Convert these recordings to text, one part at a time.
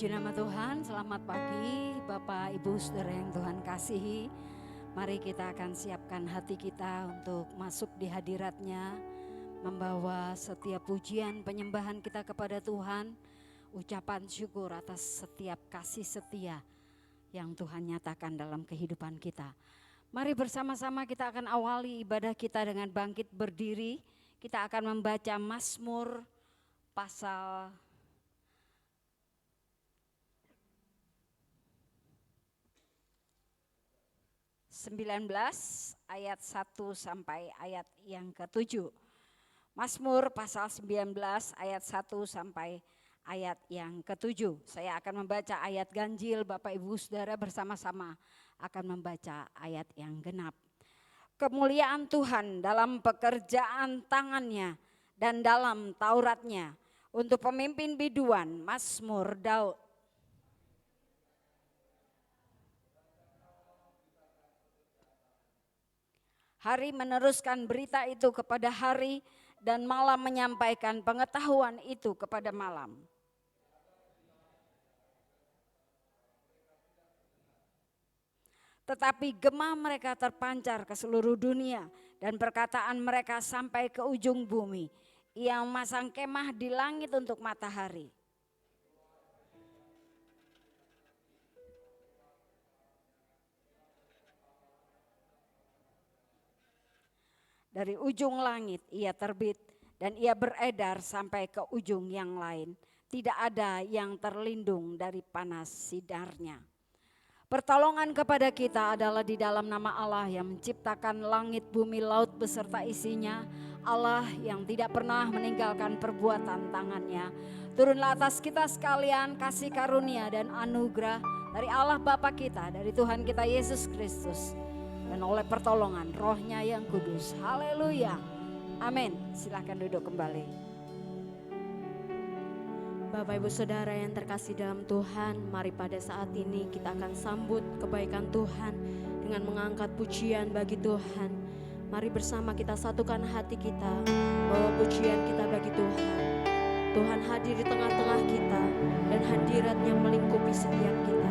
Puji nama Tuhan, selamat pagi Bapak Ibu Saudara yang Tuhan kasihi. Mari kita akan siapkan hati kita untuk masuk di hadirat-Nya, membawa setiap pujian penyembahan kita kepada Tuhan, ucapan syukur atas setiap kasih setia yang Tuhan nyatakan dalam kehidupan kita. Mari bersama-sama kita akan awali ibadah kita dengan bangkit berdiri. Kita akan membaca Mazmur pasal 19 ayat 1 sampai ayat yang ke-7. Mazmur pasal 19 ayat 1 sampai ayat yang ke-7. Saya akan membaca ayat ganjil, Bapak Ibu Saudara bersama-sama akan membaca ayat yang genap. Kemuliaan Tuhan dalam pekerjaan tangannya dan dalam Tauratnya. Untuk pemimpin biduan, Mazmur Daud. Hari meneruskan berita itu kepada hari dan malam menyampaikan pengetahuan itu kepada malam. Tetapi gema mereka terpancar ke seluruh dunia dan perkataan mereka sampai ke ujung bumi. Ia memasang kemah di langit untuk matahari. Dari ujung langit ia terbit dan ia beredar sampai ke ujung yang lain. Tidak ada yang terlindung dari panas sidarnya. Pertolongan kepada kita adalah di dalam nama Allah yang menciptakan langit, bumi, laut beserta isinya. Allah yang tidak pernah meninggalkan perbuatan tangannya. Turunlah atas kita sekalian kasih karunia dan anugerah dari Allah Bapa kita, dari Tuhan kita Yesus Kristus. Dan oleh pertolongan Roh-Nya yang kudus. Haleluya. Amin. Silakan duduk kembali. Bapak Ibu Saudara yang terkasih dalam Tuhan, mari pada saat ini kita akan sambut kebaikan Tuhan dengan mengangkat pujian bagi Tuhan. Mari bersama kita satukan hati kita, bawa pujian kita bagi Tuhan. Tuhan hadir di tengah-tengah kita dan hadirat-Nya melingkupi setiap kita.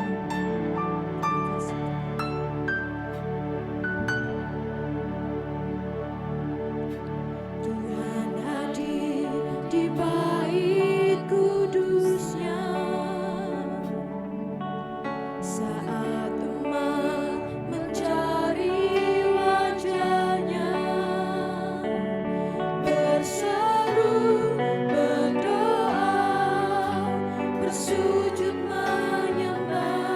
Sujud menyembah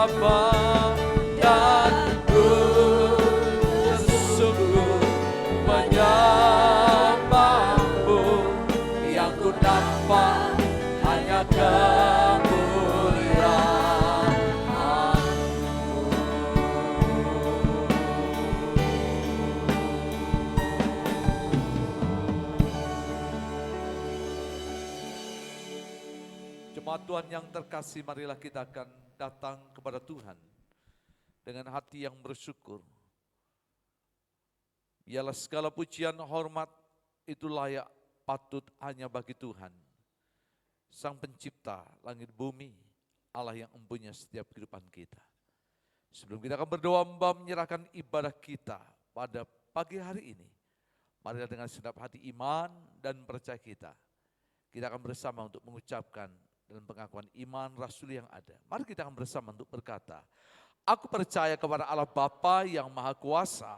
Bapa, dan Roh sesungguh menyembahmu. Yang ku nampak hanya kemuliaan-Mu. Jemaat Tuhan yang terkasih, marilah kita akan datang kepada Tuhan dengan hati yang bersyukur. Biarlah segala pujian hormat itu layak patut hanya bagi Tuhan, Sang Pencipta langit bumi, Allah yang mempunyai setiap kehidupan kita. Sebelum kita akan berdoa menyerahkan ibadah kita pada pagi hari ini, marilah dengan segenap hati iman dan percaya kita akan bersama untuk mengucapkan dalam pengakuan iman rasuli yang ada. Mari kita akan bersama untuk berkata, aku percaya kepada Allah Bapa yang Maha Kuasa,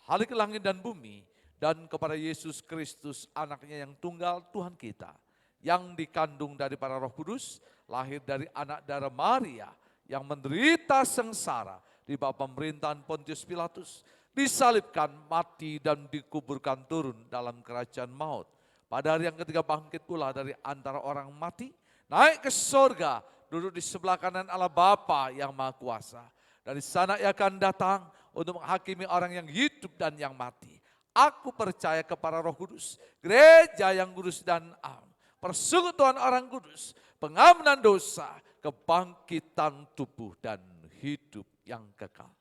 Khalik langit dan bumi, dan kepada Yesus Kristus anaknya yang tunggal Tuhan kita, yang dikandung dari para Roh Kudus, lahir dari anak darah Maria, yang menderita sengsara di bawah pemerintahan Pontius Pilatus, disalibkan, mati dan dikuburkan turun dalam kerajaan maut. Pada hari yang ketiga bangkit pula dari antara orang mati, naik ke sorga, duduk di sebelah kanan Allah Bapa yang Maha Kuasa. Dari sana ia akan datang untuk menghakimi orang yang hidup dan yang mati. Aku percaya kepada Roh Kudus, gereja yang kudus dan am, persekutuan orang kudus, pengampunan dosa, kebangkitan tubuh dan hidup yang kekal.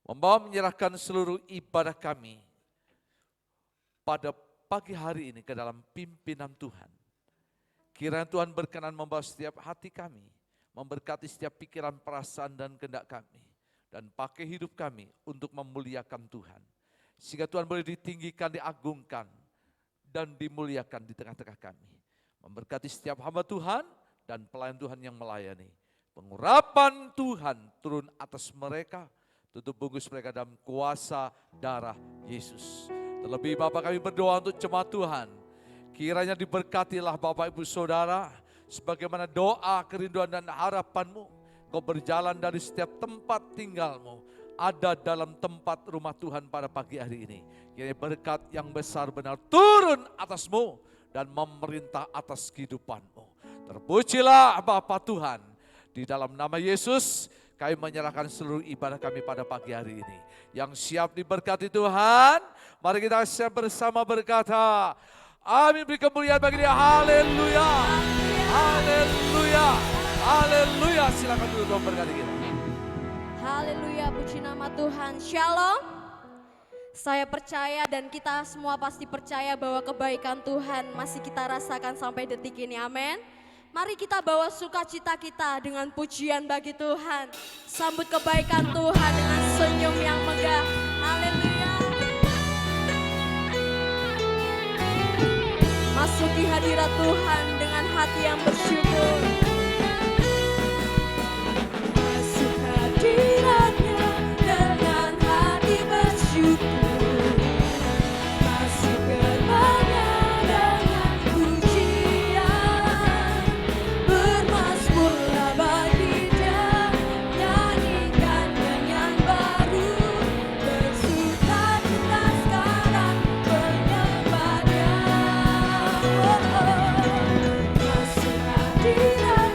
Membawa menyerahkan seluruh ibadah kami pada pagi hari ini ke dalam pimpinan Tuhan. Kiranya Tuhan berkenan membawa setiap hati kami, memberkati setiap pikiran, perasaan dan kehendak kami, dan pakai hidup kami untuk memuliakan Tuhan. Sehingga Tuhan boleh ditinggikan, diagungkan, dan dimuliakan di tengah-tengah kami. Memberkati setiap hamba Tuhan dan pelayan Tuhan yang melayani. Pengurapan Tuhan turun atas mereka, tutup bungkus mereka dalam kuasa darah Yesus. Terlebih Bapak kami berdoa untuk jemaat Tuhan. Kiranya diberkatilah Bapak Ibu Saudara, sebagaimana doa, kerinduan dan harapanmu. Kau berjalan dari setiap tempat tinggalmu, ada dalam tempat rumah Tuhan pada pagi hari ini. Kiranya berkat yang besar benar turun atasmu dan memerintah atas kehidupanmu. Terpujilah Bapa Tuhan. Di dalam nama Yesus kami menyerahkan seluruh ibadah kami pada pagi hari ini. Yang siap diberkati Tuhan, mari kita siap bersama berkata, amin, beri kemuliaan bagi Dia. Haleluya. Haleluya. Haleluya. Silakan dulu Tuhan berkati kita. Haleluya, puji nama Tuhan. Shalom. Saya percaya dan kita semua pasti percaya bahwa kebaikan Tuhan masih kita rasakan sampai detik ini. Amin. Mari kita bawa sukacita kita dengan pujian bagi Tuhan. Sambut kebaikan Tuhan dengan senyum yang megah. Haleluya. Masuki hadirat Tuhan dengan hati yang bersyukur. Masuk hadiratnya dengan hati bersyukur. Masuk gerbangnya dengan pujian. Bermazmurlah bagi Dia, nyanyikan nyanyian baru. Bersukacita sekarang menyembah Dia. Masuk hadirat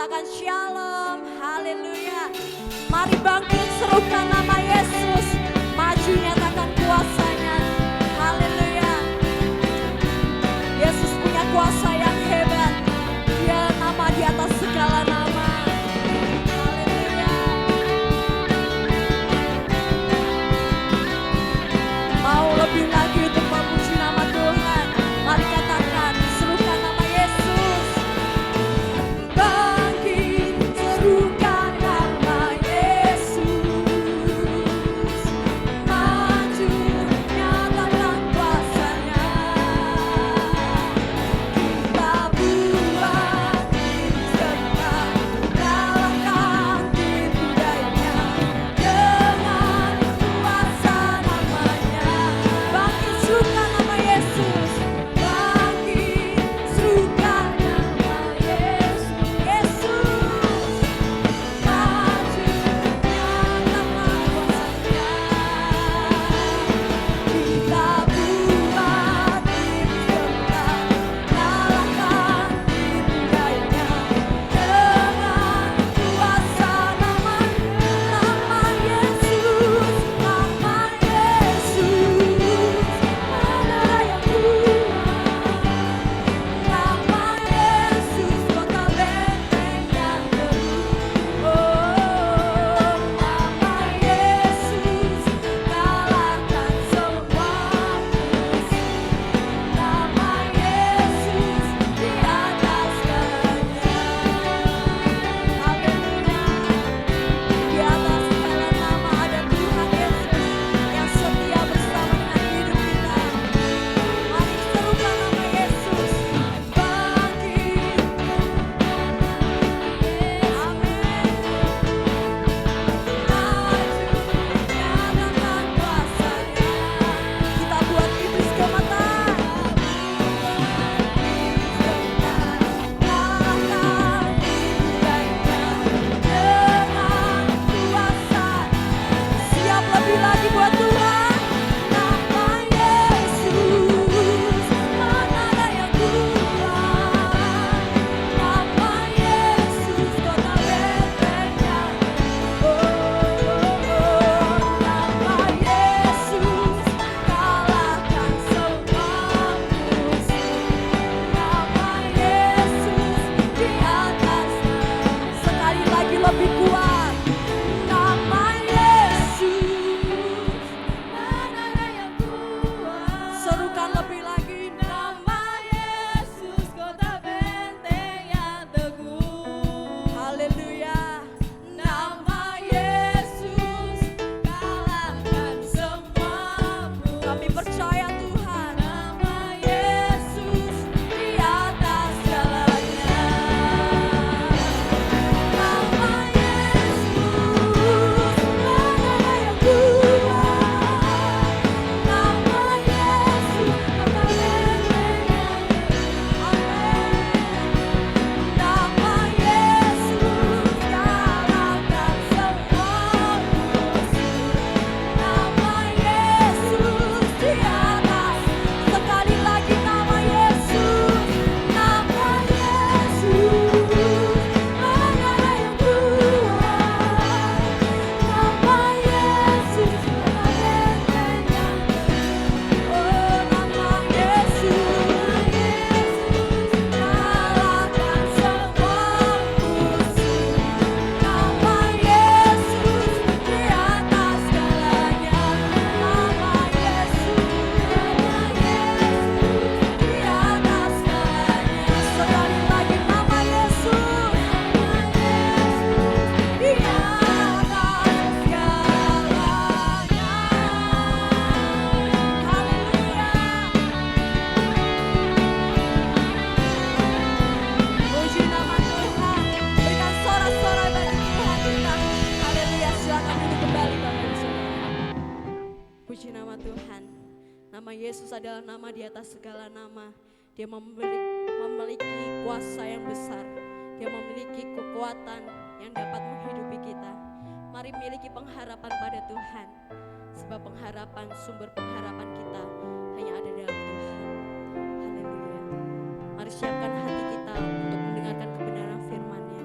katakan shalom, haleluya. Mari bangkit serukan nama Yesus, maju nyatakan kuasanya, haleluya. Yesus punya kuasa yang hebat, Dia nama di atas segala nama, haleluya. Mau lebih lagi untuk memuji nama Tuhan, mari katakan serukan nama Yesus. Bangkit serukan nama Yesus, maju nyatakan kuasanya. Kita buat serukan, kalahkan tipu dayanya dengan kuasa namanya. Bangkit serukan nama Yesus, bangkit serukan nama Yesus. Yesus maju nyatakan kuasanya. Kita buat diri serukan, kalahkan tipu dayanya dengan kuasa nama Yesus, nama Yesus, mana yang kuat, nama Yesus, kota benteng yang teguh. Oh, nama Yesus, kalahkan semua musuh. Nama Yesus di atas segalanya. Haleluya. Di atas segala nama ada Tuhan Yesus yang setia bersama dengan hidup kita. Mari serukan nama Yesus. Bangkit. Amin. Maju nyatakan kuasanya. Kita buat iblis gemetar. Kalahkan tipu dayanya dengan kuasa. Siap lebih lagi buat Tuhan. Nama Yesus, mana ada yang kuat. Nama Yesus, kota benteng yang nama Yesus, kalahkan semua musuh. Nama Yesus di atas. Sekali lagi lebih kuat. Nama Yesus, mana ada yang kuat. Serukan lebih lagi. Nama Yesus, kota benteng yang teguh. Haleluya. Nama Yesus, kalahkan semua musuh. Kami percaya Tuhan. Nama Yesus di atas segalanya. Nama Yesus, mana ada yang kuat. Nama Yesus, kota benteng yang teguh. Amin. Nama Yesus, kalahkan semua musuh. Nama Yesus di atas. Sekali lagi nama Yesus, nama Yesus, mana ada yang kuat. Nama Yesus, kota benteng yang teguh. Oh, nama Yesus, kalahkan semua musuh. Nama Yesus di atas segalanya. Nama Yesus di atas segalanya. Sekali lagi nama Yesus di atas segalanya. Haleluya. Puji nama Tuhan. Berikan sorak-sorai bagi Tuhan kita. Haleluya. Silakan duduk kembali Bapak Ibu Saudara. Puji nama Tuhan. Nama Yesus adalah nama di atas segala nama. Dia memiliki kuasa yang besar. Dia memiliki kekuatan yang dapat menghidupi kita. Mari miliki pengharapan pada Tuhan. Sebab pengharapan, sumber pengharapan kita hanya ada dalam Tuhan. Haleluya. Mari siapkan hati kita untuk mendengarkan kebenaran firman-Nya.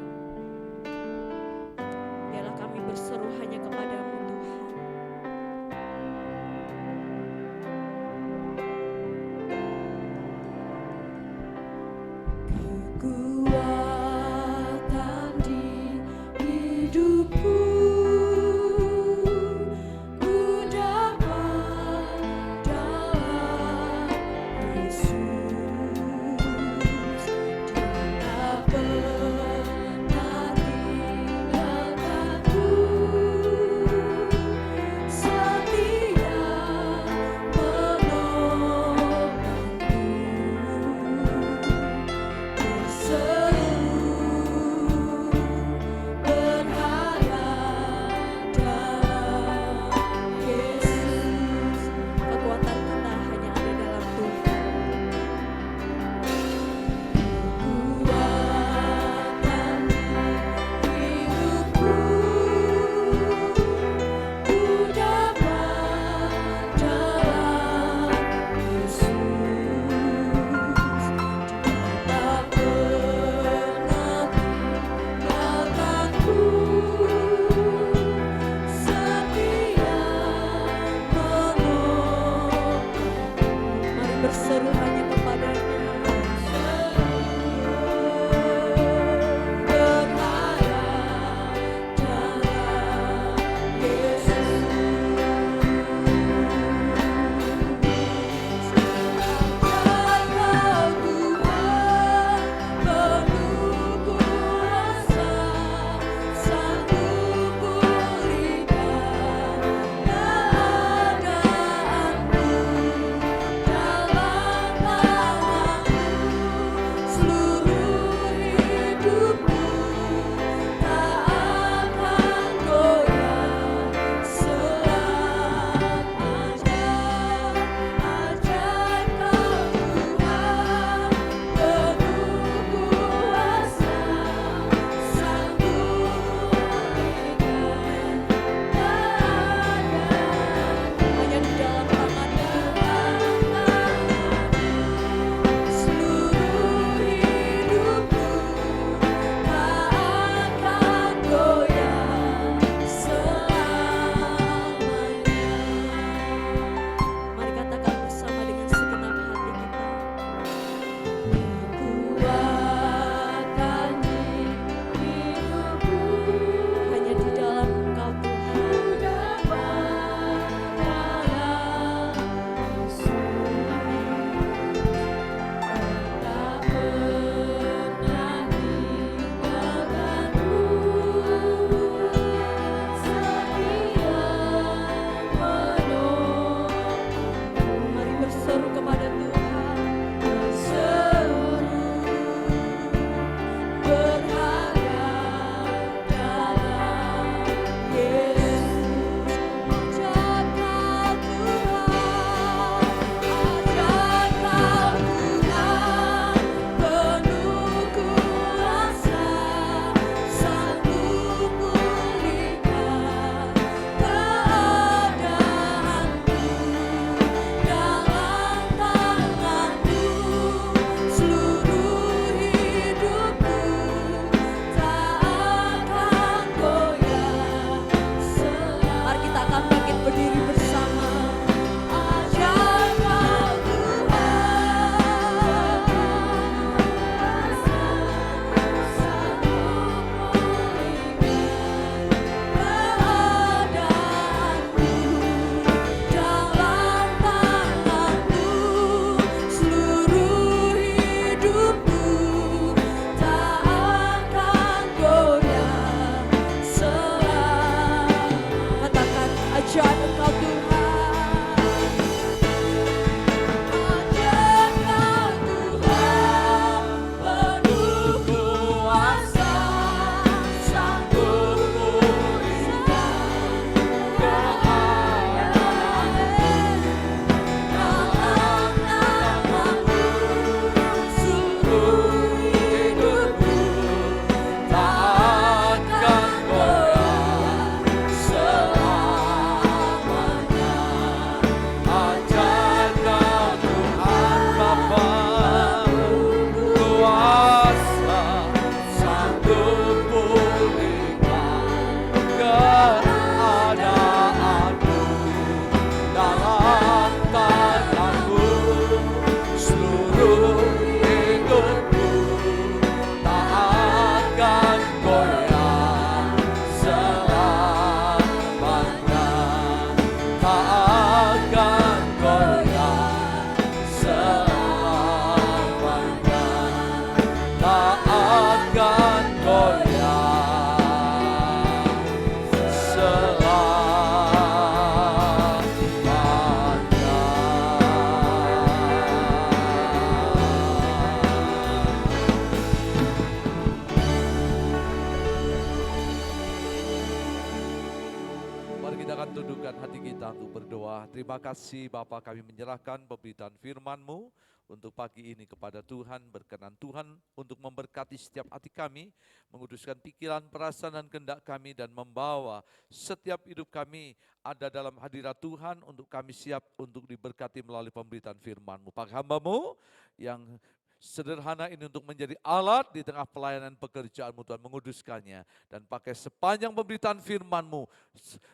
Mari kita akan tundukkan hati kita untuk berdoa. Terima kasih Bapa, kami menyerahkan pemberitaan firman-Mu untuk pagi ini kepada Tuhan. Berkenan Tuhan untuk memberkati setiap hati kami, menguduskan pikiran, perasaan dan kehendak kami, dan membawa setiap hidup kami ada dalam hadirat Tuhan untuk kami siap untuk diberkati melalui pemberitaan firman-Mu. Pakai hamba-Mu yang sederhana ini untuk menjadi alat di tengah pelayanan pekerjaan-Mu Tuhan, menguduskannya. Dan pakai sepanjang pemberitaan firman-Mu,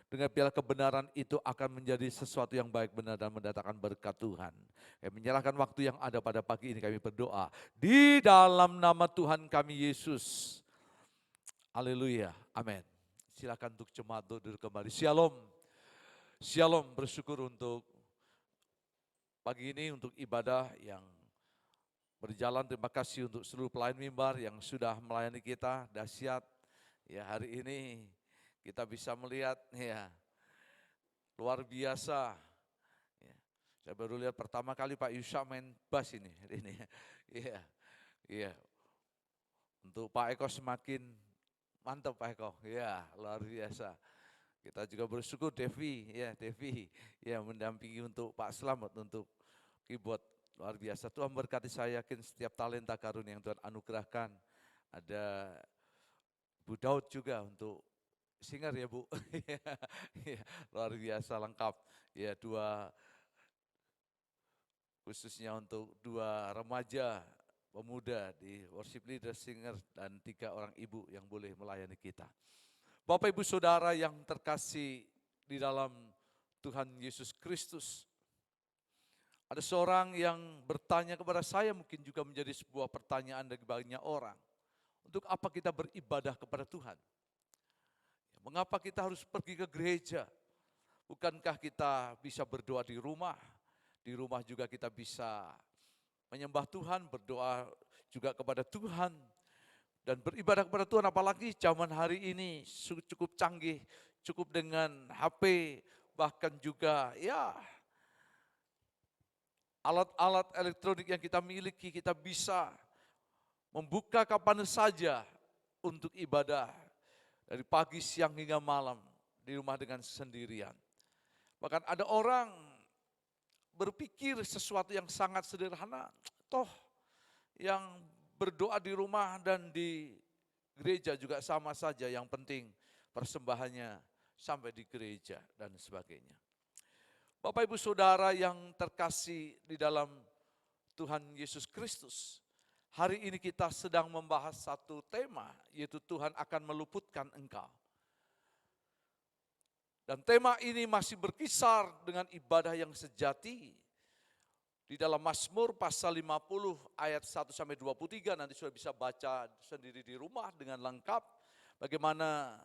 dengan biar kebenaran itu akan menjadi sesuatu yang baik, benar, dan mendatangkan berkat Tuhan. Kami menyerahkan waktu yang ada pada pagi ini, kami berdoa di dalam nama Tuhan kami Yesus. Haleluya, amin. Silakan untuk jemaat duduk kembali. Shalom, shalom. Bersyukur untuk pagi ini, untuk ibadah yang berjalan. Terima kasih untuk seluruh pelayan mimbar yang sudah melayani kita, dahsyat. Ya, hari ini kita bisa melihat, ya, luar biasa. Ya, saya baru lihat pertama kali Pak Yusha main bass ini. Iya, iya. Untuk Pak Eko semakin mantap Pak Eko. Ya, luar biasa. Kita juga bersyukur Devi, ya mendampingi untuk Pak Slamet untuk keyboard. Luar biasa, Tuhan berkati. Saya yakin setiap talenta karunia yang Tuhan anugerahkan. Ada Bu Daud juga untuk singer ya Bu. Luar biasa lengkap. Ya, khususnya untuk 2 remaja pemuda di worship leader, singer, dan 3 orang ibu yang boleh melayani kita. Bapak Ibu Saudara yang terkasih di dalam Tuhan Yesus Kristus. Ada seorang yang bertanya kepada saya, mungkin juga menjadi sebuah pertanyaan bagi banyak orang. Untuk apa kita beribadah kepada Tuhan? Mengapa kita harus pergi ke gereja? Bukankah kita bisa berdoa di rumah? Di rumah juga kita bisa menyembah Tuhan, berdoa juga kepada Tuhan. Dan beribadah kepada Tuhan, apalagi zaman hari ini cukup canggih, cukup dengan HP, bahkan juga ya alat-alat elektronik yang kita miliki, kita bisa membuka kapan saja untuk ibadah. Dari pagi, siang, hingga malam di rumah dengan sendirian. Bahkan ada orang berpikir sesuatu yang sangat sederhana. Toh yang berdoa di rumah dan di gereja juga sama saja, yang penting persembahannya sampai di gereja dan sebagainya. Bapak Ibu Saudara yang terkasih di dalam Tuhan Yesus Kristus, hari ini kita sedang membahas satu tema, yaitu Tuhan akan meluputkan engkau. Dan tema ini masih berkisar dengan ibadah yang sejati. Di dalam Mazmur pasal 50 ayat 1-23, nanti sudah bisa baca sendiri di rumah dengan lengkap. Bagaimana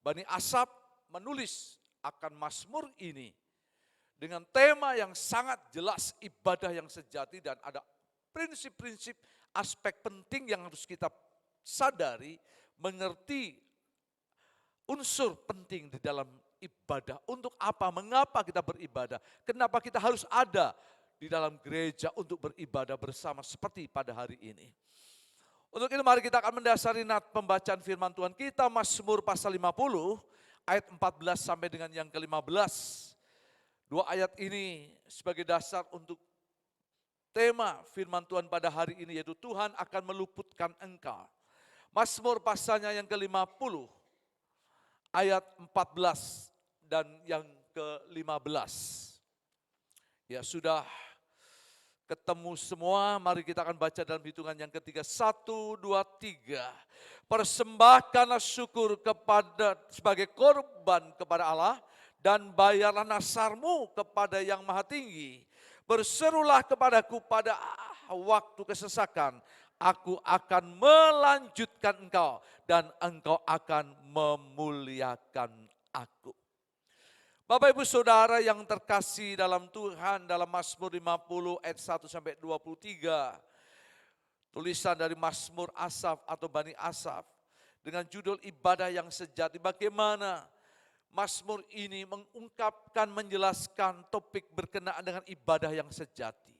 Bani Asaf menulis akan Mazmur ini dengan tema yang sangat jelas, ibadah yang sejati, dan ada prinsip-prinsip aspek penting yang harus kita sadari, mengerti unsur penting di dalam ibadah. Untuk apa? Mengapa kita beribadah? Kenapa kita harus ada di dalam gereja untuk beribadah bersama seperti pada hari ini? Untuk itu mari kita akan mendasari pembacaan firman Tuhan kita, Mazmur pasal 50 ayat 14 sampai dengan yang ke-15. 2 ayat ini sebagai dasar untuk tema firman Tuhan pada hari ini, yaitu Tuhan akan meluputkan engkau. Mazmur pasalnya yang ke-50 ayat 14 dan yang ke-15. Ya, sudah ketemu semua, mari kita akan baca dalam hitungan yang ketiga. 1, 2, 3. Persembahkanlah syukur sebagai korban kepada Allah, dan bayarlah nasarmu kepada yang maha tinggi. Berserulah kepadaku pada waktu kesesakan, aku akan melanjutkan engkau, dan engkau akan memuliakan aku. Bapak Ibu Saudara yang terkasih dalam Tuhan, dalam Mazmur 50 ayat 1-23, tulisan dari Mazmur Asaf atau Bani Asaf, dengan judul ibadah yang sejati. Bagaimana Mazmur ini mengungkapkan, menjelaskan topik berkenaan dengan ibadah yang sejati.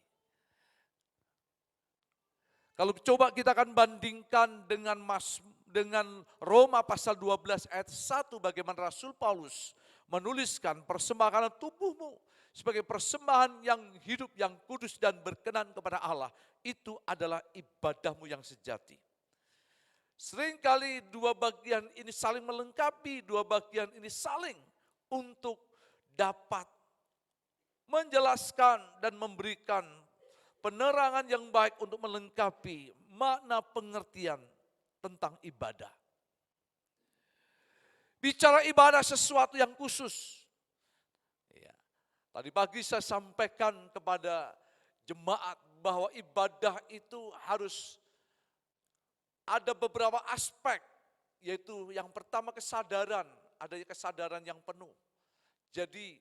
Kalau coba kita akan bandingkan dengan Roma pasal 12 ayat 1, bagaimana Rasul Paulus menuliskan persembahkan tubuhmu sebagai persembahan yang hidup, yang kudus dan berkenan kepada Allah. Itu adalah ibadahmu yang sejati. Seringkali dua bagian ini saling melengkapi, dua bagian ini saling untuk dapat menjelaskan dan memberikan penerangan yang baik untuk melengkapi makna pengertian tentang ibadah. Bicara ibadah sesuatu yang khusus. Ya. Tadi pagi saya sampaikan kepada jemaat bahwa ibadah itu harus ada beberapa aspek, yaitu yang pertama kesadaran, adanya kesadaran yang penuh. Jadi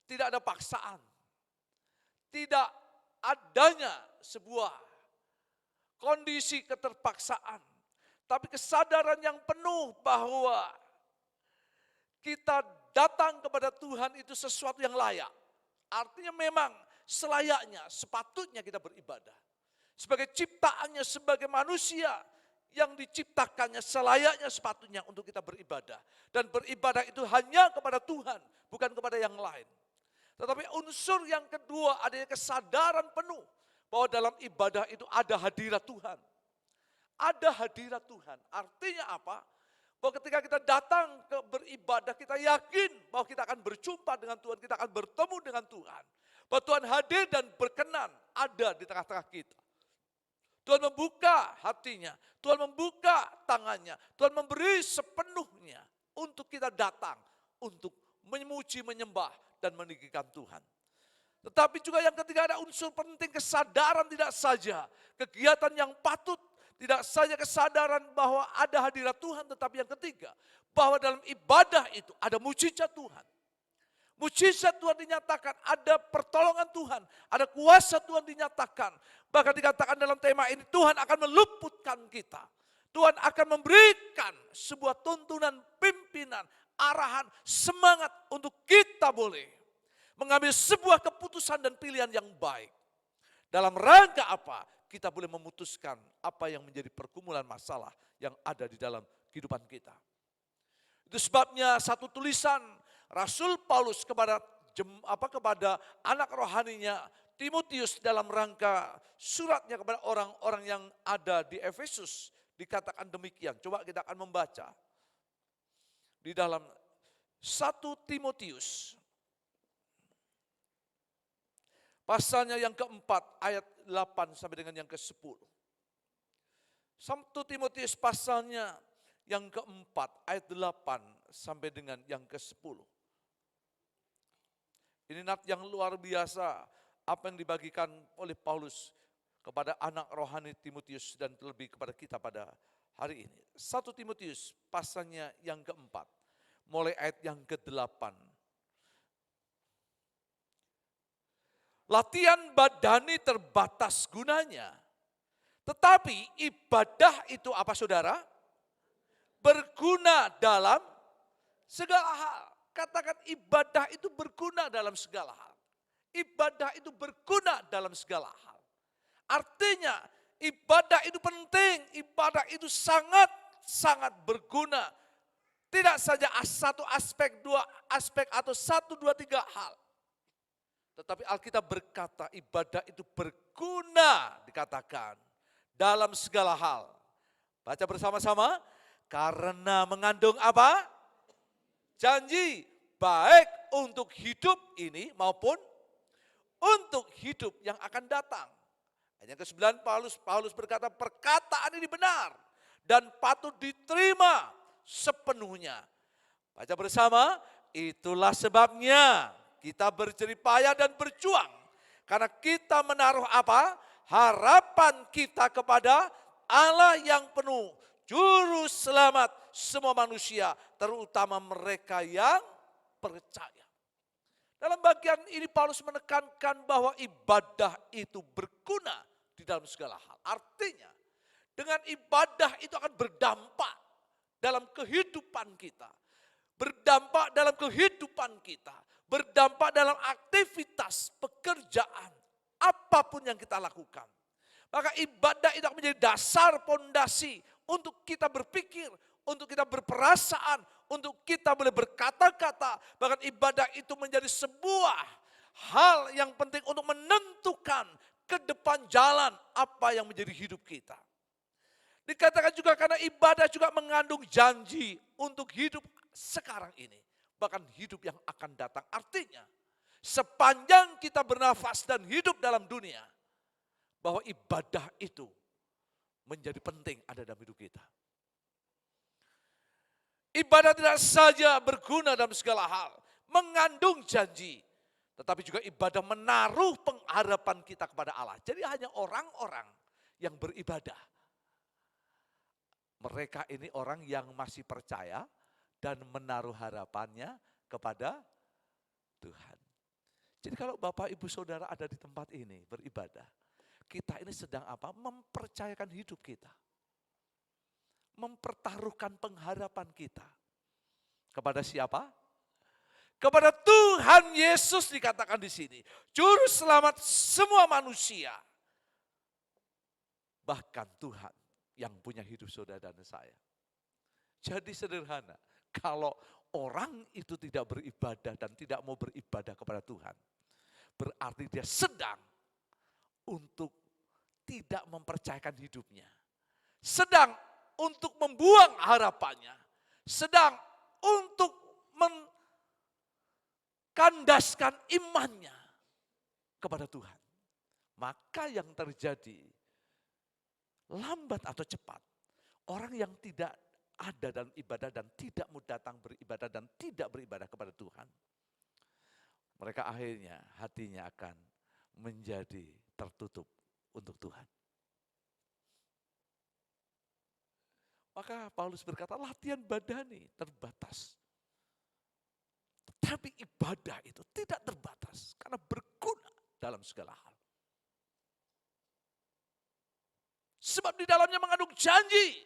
tidak ada paksaan, tidak adanya sebuah kondisi keterpaksaan, tapi kesadaran yang penuh bahwa kita datang kepada Tuhan itu sesuatu yang layak. Artinya memang selayaknya, sepatutnya kita beribadah. Sebagai ciptaannya, sebagai manusia yang diciptakannya selayaknya sepatutnya untuk kita beribadah. Dan beribadah itu hanya kepada Tuhan, bukan kepada yang lain. Tetapi unsur yang kedua adanya kesadaran penuh bahwa dalam ibadah itu ada hadirat Tuhan. Ada hadirat Tuhan. Artinya apa? Bahwa ketika kita datang ke beribadah, kita yakin bahwa kita akan berjumpa dengan Tuhan, kita akan bertemu dengan Tuhan. Bahwa Tuhan hadir dan berkenan ada di tengah-tengah kita. Tuhan membuka hatinya, Tuhan membuka tangannya, Tuhan memberi sepenuhnya untuk kita datang, untuk memuji, menyembah, dan meninggikan Tuhan. Tetapi juga yang ketiga ada unsur penting kesadaran, tidak saja kegiatan yang patut, tidak saja kesadaran bahwa ada hadirat Tuhan, tetapi yang ketiga, bahwa dalam ibadah itu ada mujizat Tuhan. Mujizat Tuhan dinyatakan, ada pertolongan Tuhan, ada kuasa Tuhan dinyatakan. Bahkan dikatakan dalam tema ini, Tuhan akan meluputkan kita. Tuhan akan memberikan sebuah tuntunan, pimpinan, arahan, semangat untuk kita boleh mengambil sebuah keputusan dan pilihan yang baik. Dalam rangka apa? Kita boleh memutuskan apa yang menjadi pergumulan masalah yang ada di dalam kehidupan kita. Itu sebabnya satu tulisan Rasul Paulus kepada anak rohaninya Timotius dalam rangka suratnya kepada orang-orang yang ada di Efesus dikatakan demikian. Coba kita akan membaca di dalam 1 Timotius pasalnya yang keempat ayat 8 sampai dengan yang ke-10. 1 Timotius pasalnya yang keempat ayat 8 sampai dengan yang ke-10. Ini yang luar biasa apa yang dibagikan oleh Paulus kepada anak rohani Timotius dan terlebih kepada kita pada hari ini. 1 Timotius pasalnya yang keempat, mulai ayat yang ke-8. Latihan badani terbatas gunanya, tetapi ibadah itu apa saudara? Berguna dalam segala hal. Katakan ibadah itu berguna dalam segala hal. Ibadah itu berguna dalam segala hal. Artinya ibadah itu penting, ibadah itu sangat berguna. Tidak saja satu aspek, dua aspek atau 1, 2, 3 hal. Tetapi Alkitab berkata ibadah itu berguna dikatakan dalam segala hal. Baca bersama-sama. Karena mengandung apa? Janji baik untuk hidup ini maupun untuk hidup yang akan datang. Ayat yang ke-9 Paulus berkata perkataan ini benar dan patut diterima sepenuhnya. Baca bersama, itulah sebabnya kita berjeripaya dan berjuang. Karena kita menaruh apa? Harapan kita kepada Allah yang penuh juru selamat semua manusia, terutama mereka yang percaya. Dalam bagian ini Paulus menekankan bahwa ibadah itu berguna di dalam segala hal. Artinya dengan ibadah itu akan berdampak dalam kehidupan kita. Berdampak dalam kehidupan kita. Berdampak dalam aktivitas pekerjaan. Apapun yang kita lakukan. Maka ibadah itu akan menjadi dasar pondasi untuk kita berpikir, untuk kita berperasaan, untuk kita boleh berkata-kata, bahkan ibadah itu menjadi sebuah hal yang penting untuk menentukan ke depan jalan apa yang menjadi hidup kita. Dikatakan juga karena ibadah juga mengandung janji untuk hidup sekarang ini, bahkan hidup yang akan datang. Artinya, sepanjang kita bernafas dan hidup dalam dunia, bahwa ibadah itu menjadi penting ada dalam hidup kita. Ibadah tidak saja berguna dalam segala hal, mengandung janji, tetapi juga ibadah menaruh pengharapan kita kepada Allah. Jadi hanya orang-orang yang beribadah, mereka ini orang yang masih percaya dan menaruh harapannya kepada Tuhan. Jadi kalau Bapak Ibu Saudara ada di tempat ini beribadah, kita ini sedang apa? Mempercayakan hidup kita. Mempertaruhkan pengharapan kita. Kepada siapa? Kepada Tuhan Yesus dikatakan di sini. Juru selamat semua manusia. Bahkan Tuhan yang punya hidup saudara dan saya. Jadi sederhana, kalau orang itu tidak beribadah dan tidak mau beribadah kepada Tuhan, berarti dia sedang untuk tidak mempercayakan hidupnya. Sedang untuk membuang harapannya. Sedang untuk mengkandaskan imannya kepada Tuhan. Maka yang terjadi, lambat atau cepat, orang yang tidak ada dalam ibadah dan tidak mau datang beribadah dan tidak beribadah kepada Tuhan, mereka akhirnya hatinya akan menjadi tertutup untuk Tuhan. Maka Paulus berkata, latihan badani terbatas. Tetapi ibadah itu tidak terbatas karena berguna dalam segala hal. Sebab di dalamnya mengandung janji.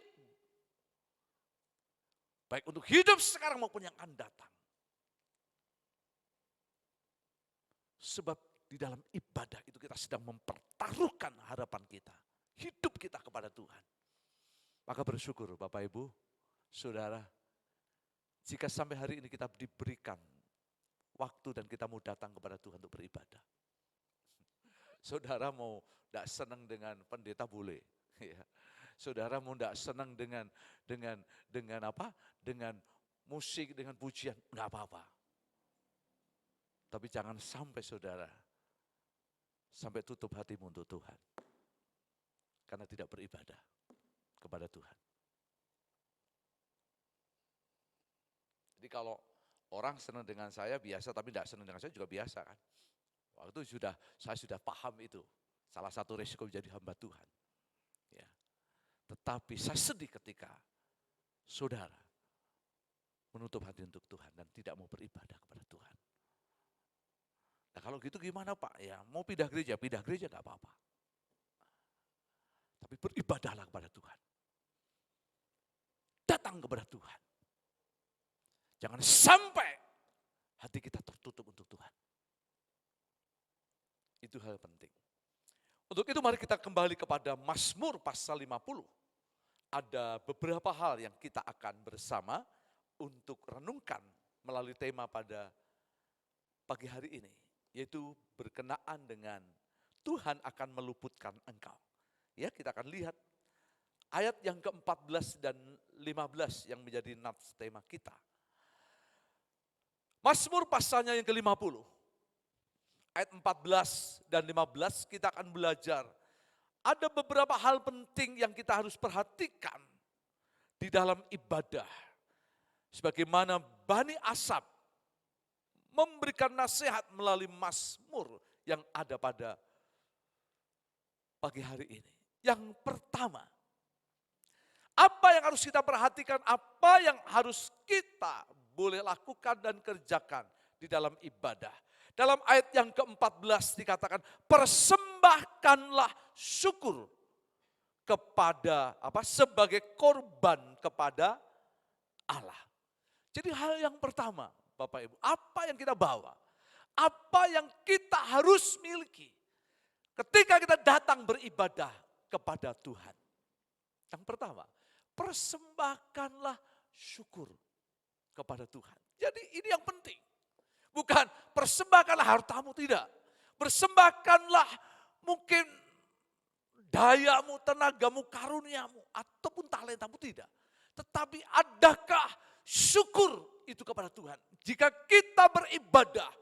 Baik untuk hidup sekarang maupun yang akan datang. Sebab di dalam ibadah itu kita sedang mempertaruhkan harapan kita. Hidup kita kepada Tuhan. Maka bersyukur Bapak Ibu, Saudara, jika sampai hari ini kita diberikan waktu dan kita mau datang kepada Tuhan untuk beribadah. Saudara mau tidak senang dengan pendeta boleh. Ya. Saudara mau tidak senang dengan apa? Dengan musik, dengan pujian, enggak apa-apa. Tapi jangan sampai saudara sampai tutup hatimu untuk Tuhan. Karena tidak beribadah kepada Tuhan. Jadi kalau orang senang dengan saya biasa, tapi tidak senang dengan saya juga biasa kan. Waktu itu saya sudah paham itu. Salah satu resiko menjadi hamba Tuhan. Ya. Tetapi saya sedih ketika saudara menutup hati untuk Tuhan dan tidak mau beribadah kepada Tuhan. Nah kalau gitu gimana Pak? Ya mau pindah gereja gak apa-apa. Tapi beribadahlah kepada Tuhan. Datang kepada Tuhan. Jangan sampai hati kita tertutup untuk Tuhan. Itu hal penting. Untuk itu mari kita kembali kepada Mazmur pasal 50. Ada beberapa hal yang kita akan bersama untuk renungkan melalui tema pada pagi hari ini. Yaitu berkenaan dengan Tuhan akan meluputkan engkau. Ya, kita akan lihat ayat yang ke-14 dan 15 yang menjadi nats tema kita. Mazmur pasalnya yang ke-50. Ayat 14 dan 15 kita akan belajar. Ada beberapa hal penting yang kita harus perhatikan di dalam ibadah. Sebagaimana Bani Asaf memberikan nasihat melalui Mazmur yang ada pada pagi hari ini. Yang pertama, apa yang harus kita perhatikan, apa yang harus kita boleh lakukan dan kerjakan di dalam ibadah. Dalam ayat yang ke-14 dikatakan, persembahkanlah syukur kepada sebagai korban kepada Allah. Jadi hal yang pertama, Bapak Ibu, apa yang kita bawa? Apa yang kita harus miliki ketika kita datang beribadah kepada Tuhan? Yang pertama, persembahkanlah syukur kepada Tuhan. Jadi ini yang penting. Bukan persembahkanlah hartamu, tidak. Persembahkanlah mungkin dayamu, tenagamu, karuniamu, ataupun talentamu, tidak. Tetapi adakah syukur itu kepada Tuhan? Jika kita beribadah,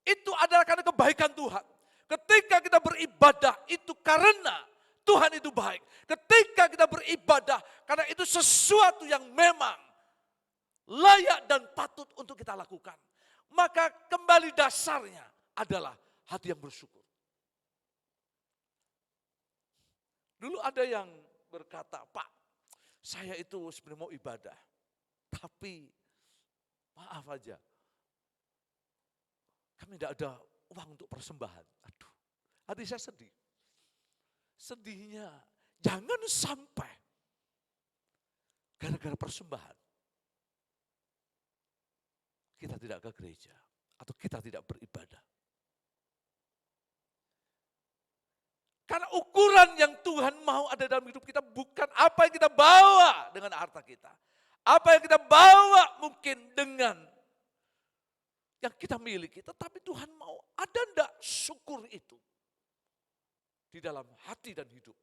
itu adalah karena kebaikan Tuhan. Ketika kita beribadah, itu karena Tuhan itu baik. Ketika kita beribadah, karena itu sesuatu yang memang layak dan patut untuk kita lakukan. Maka kembali dasarnya adalah hati yang bersyukur. Dulu ada yang berkata, Pak, saya itu sebenarnya mau ibadah. Tapi maaf aja, kami tidak ada uang untuk persembahan. Aduh, hati saya sedih. Sedihnya, jangan sampai gara-gara persembahan kita tidak ke gereja atau kita tidak beribadah. Karena ukuran yang Tuhan mau ada dalam hidup kita bukan apa yang kita bawa dengan harta kita. Apa yang kita bawa mungkin dengan yang kita miliki. Tetapi Tuhan mau ada enggak syukur itu di dalam hati dan hidup.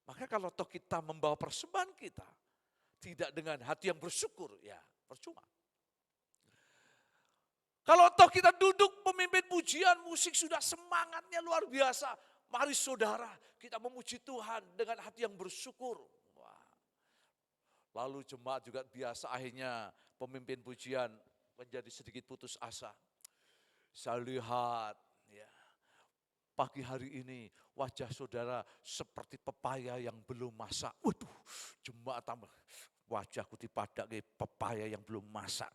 Maka kalau toh kita membawa persembahan kita tidak dengan hati yang bersyukur, ya percuma. Kalau toh kita duduk pemimpin pujian, musik sudah semangatnya luar biasa. Mari saudara, kita memuji Tuhan dengan hati yang bersyukur. Wah. Lalu jemaat juga biasa akhirnya pemimpin pujian menjadi sedikit putus asa. Saya lihat ya, pagi hari ini wajah saudara seperti pepaya yang belum masak. Waduh, jemaat tambah wajahku dipadaki pepaya yang belum masak.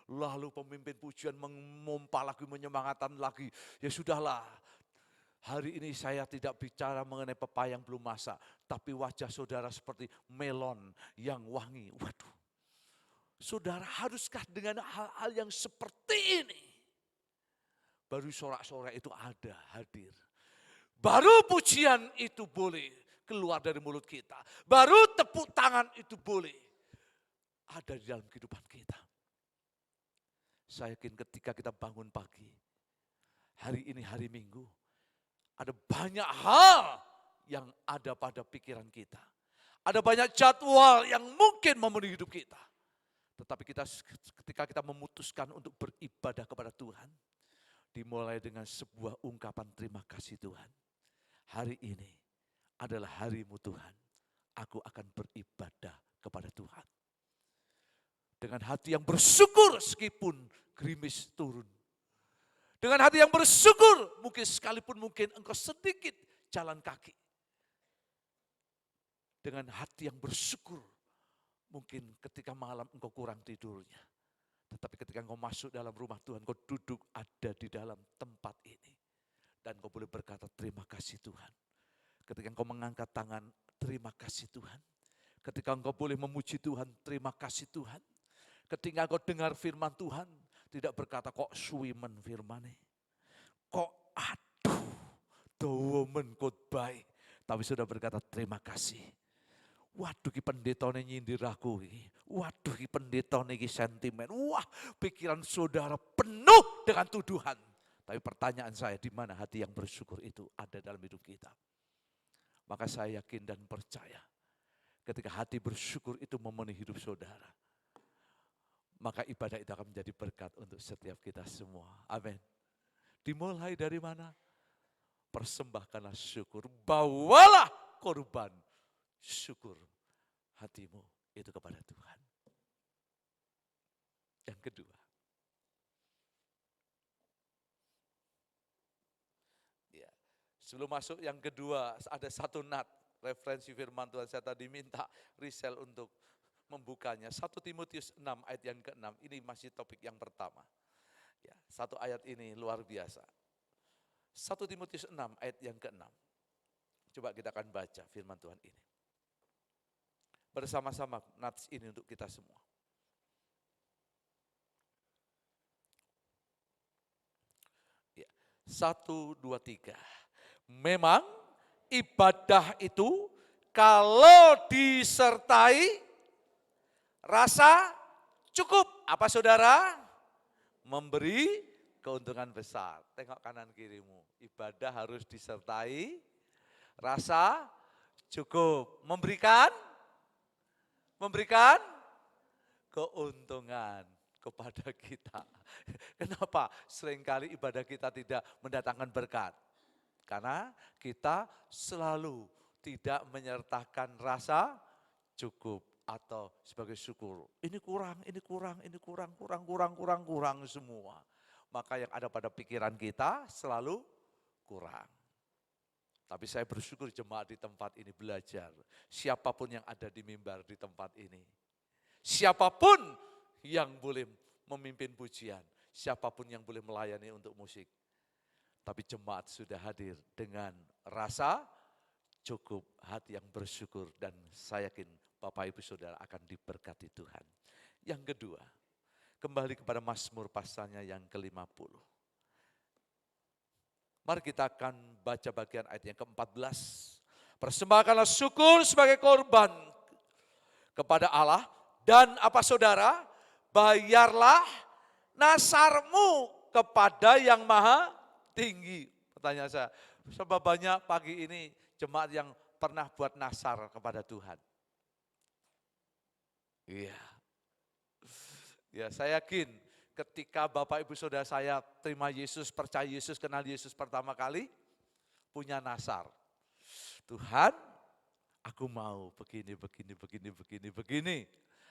Lalu pemimpin pujian memompa lagi, menyemangatkan lagi. Ya sudahlah, hari ini saya tidak bicara mengenai pepaya yang belum masak. Tapi wajah saudara seperti melon yang wangi. Waduh, saudara haruskah dengan hal-hal yang seperti ini? Baru sorak-sorak itu ada, hadir. Baru pujian itu boleh keluar dari mulut kita. Baru tepuk tangan itu boleh ada di dalam kehidupan kita. Saya yakin ketika kita bangun pagi, hari ini hari Minggu, ada banyak hal yang ada pada pikiran kita. Ada banyak jadwal yang mungkin memenuhi hidup kita. Tetapi ketika kita memutuskan untuk beribadah kepada Tuhan, dimulai dengan sebuah ungkapan terima kasih Tuhan. Hari ini adalah harimu Tuhan, aku akan beribadah kepada Tuhan. Dengan hati yang bersyukur meskipun gerimis turun. Dengan hati yang bersyukur mungkin sekalipun mungkin engkau sedikit jalan kaki. Dengan hati yang bersyukur mungkin ketika malam engkau kurang tidurnya. Tetapi ketika engkau masuk dalam rumah Tuhan, engkau duduk ada di dalam tempat ini. Dan engkau boleh berkata terima kasih Tuhan. Ketika engkau mengangkat tangan, terima kasih Tuhan. Ketika engkau boleh memuji Tuhan, terima kasih Tuhan. Ketika engkau dengar firman Tuhan, tidak berkata kok suwimen firmane. Kok aduh, dawa men khotbah. Tapi sudah berkata terima kasih. Waduh ki pendetane nyindir aku iki. Waduh ki pendetane iki sentimen. Wah, pikiran saudara penuh dengan tuduhan. Tapi pertanyaan saya, di mana hati yang bersyukur itu ada dalam hidup kita? Maka saya yakin dan percaya ketika hati bersyukur itu memenuhi hidup saudara, maka ibadah itu akan menjadi berkat untuk setiap kita semua. Amin. Dimulai dari mana? Persembahkanlah syukur. Bawalah korban syukur hatimu itu kepada Tuhan. Yang kedua. Ya, sebelum masuk yang kedua, ada satu nat referensi firman Tuhan. Saya tadi minta Risel untuk membukanya. 1 Timotius 6 ayat yang ke-6. Ini masih topik yang pertama. Ya, satu ayat ini luar biasa. 1 Timotius 6 ayat yang ke-6. Coba kita akan baca firman Tuhan ini. Bersama-sama nats ini untuk kita semua. Ya, 1, 2, 3. Memang ibadah itu kalau disertai rasa cukup. Apa saudara? Memberi keuntungan besar. Tengok kanan kirimu. Ibadah harus disertai rasa cukup. Memberikan keuntungan kepada kita. Kenapa seringkali ibadah kita tidak mendatangkan berkat? Karena kita selalu tidak menyertakan rasa cukup atau sebagai syukur. Ini kurang semua. Maka yang ada pada pikiran kita selalu kurang. Tapi saya bersyukur jemaat di tempat ini belajar. Siapapun yang ada di mimbar di tempat ini. Siapapun yang boleh memimpin pujian. Siapapun yang boleh melayani untuk musik. Tapi jemaat sudah hadir dengan rasa cukup, hati yang bersyukur, dan saya yakin Bapak Ibu Saudara akan diberkati Tuhan. Yang kedua, kembali kepada Mazmur pasalnya yang ke-50. Mari kita akan baca bagian ayat yang ke-14. Persembahkanlah syukur sebagai korban kepada Allah, dan apa saudara? Bayarlah nasarmu kepada yang maha tinggi. Pertanyaan saya, sebab banyak pagi ini jemaat yang pernah buat nasar kepada Tuhan. Iya. Ya, saya yakin ketika Bapak Ibu Saudara saya terima Yesus, percaya Yesus, kenal Yesus pertama kali, punya nasar. Tuhan, aku mau begini.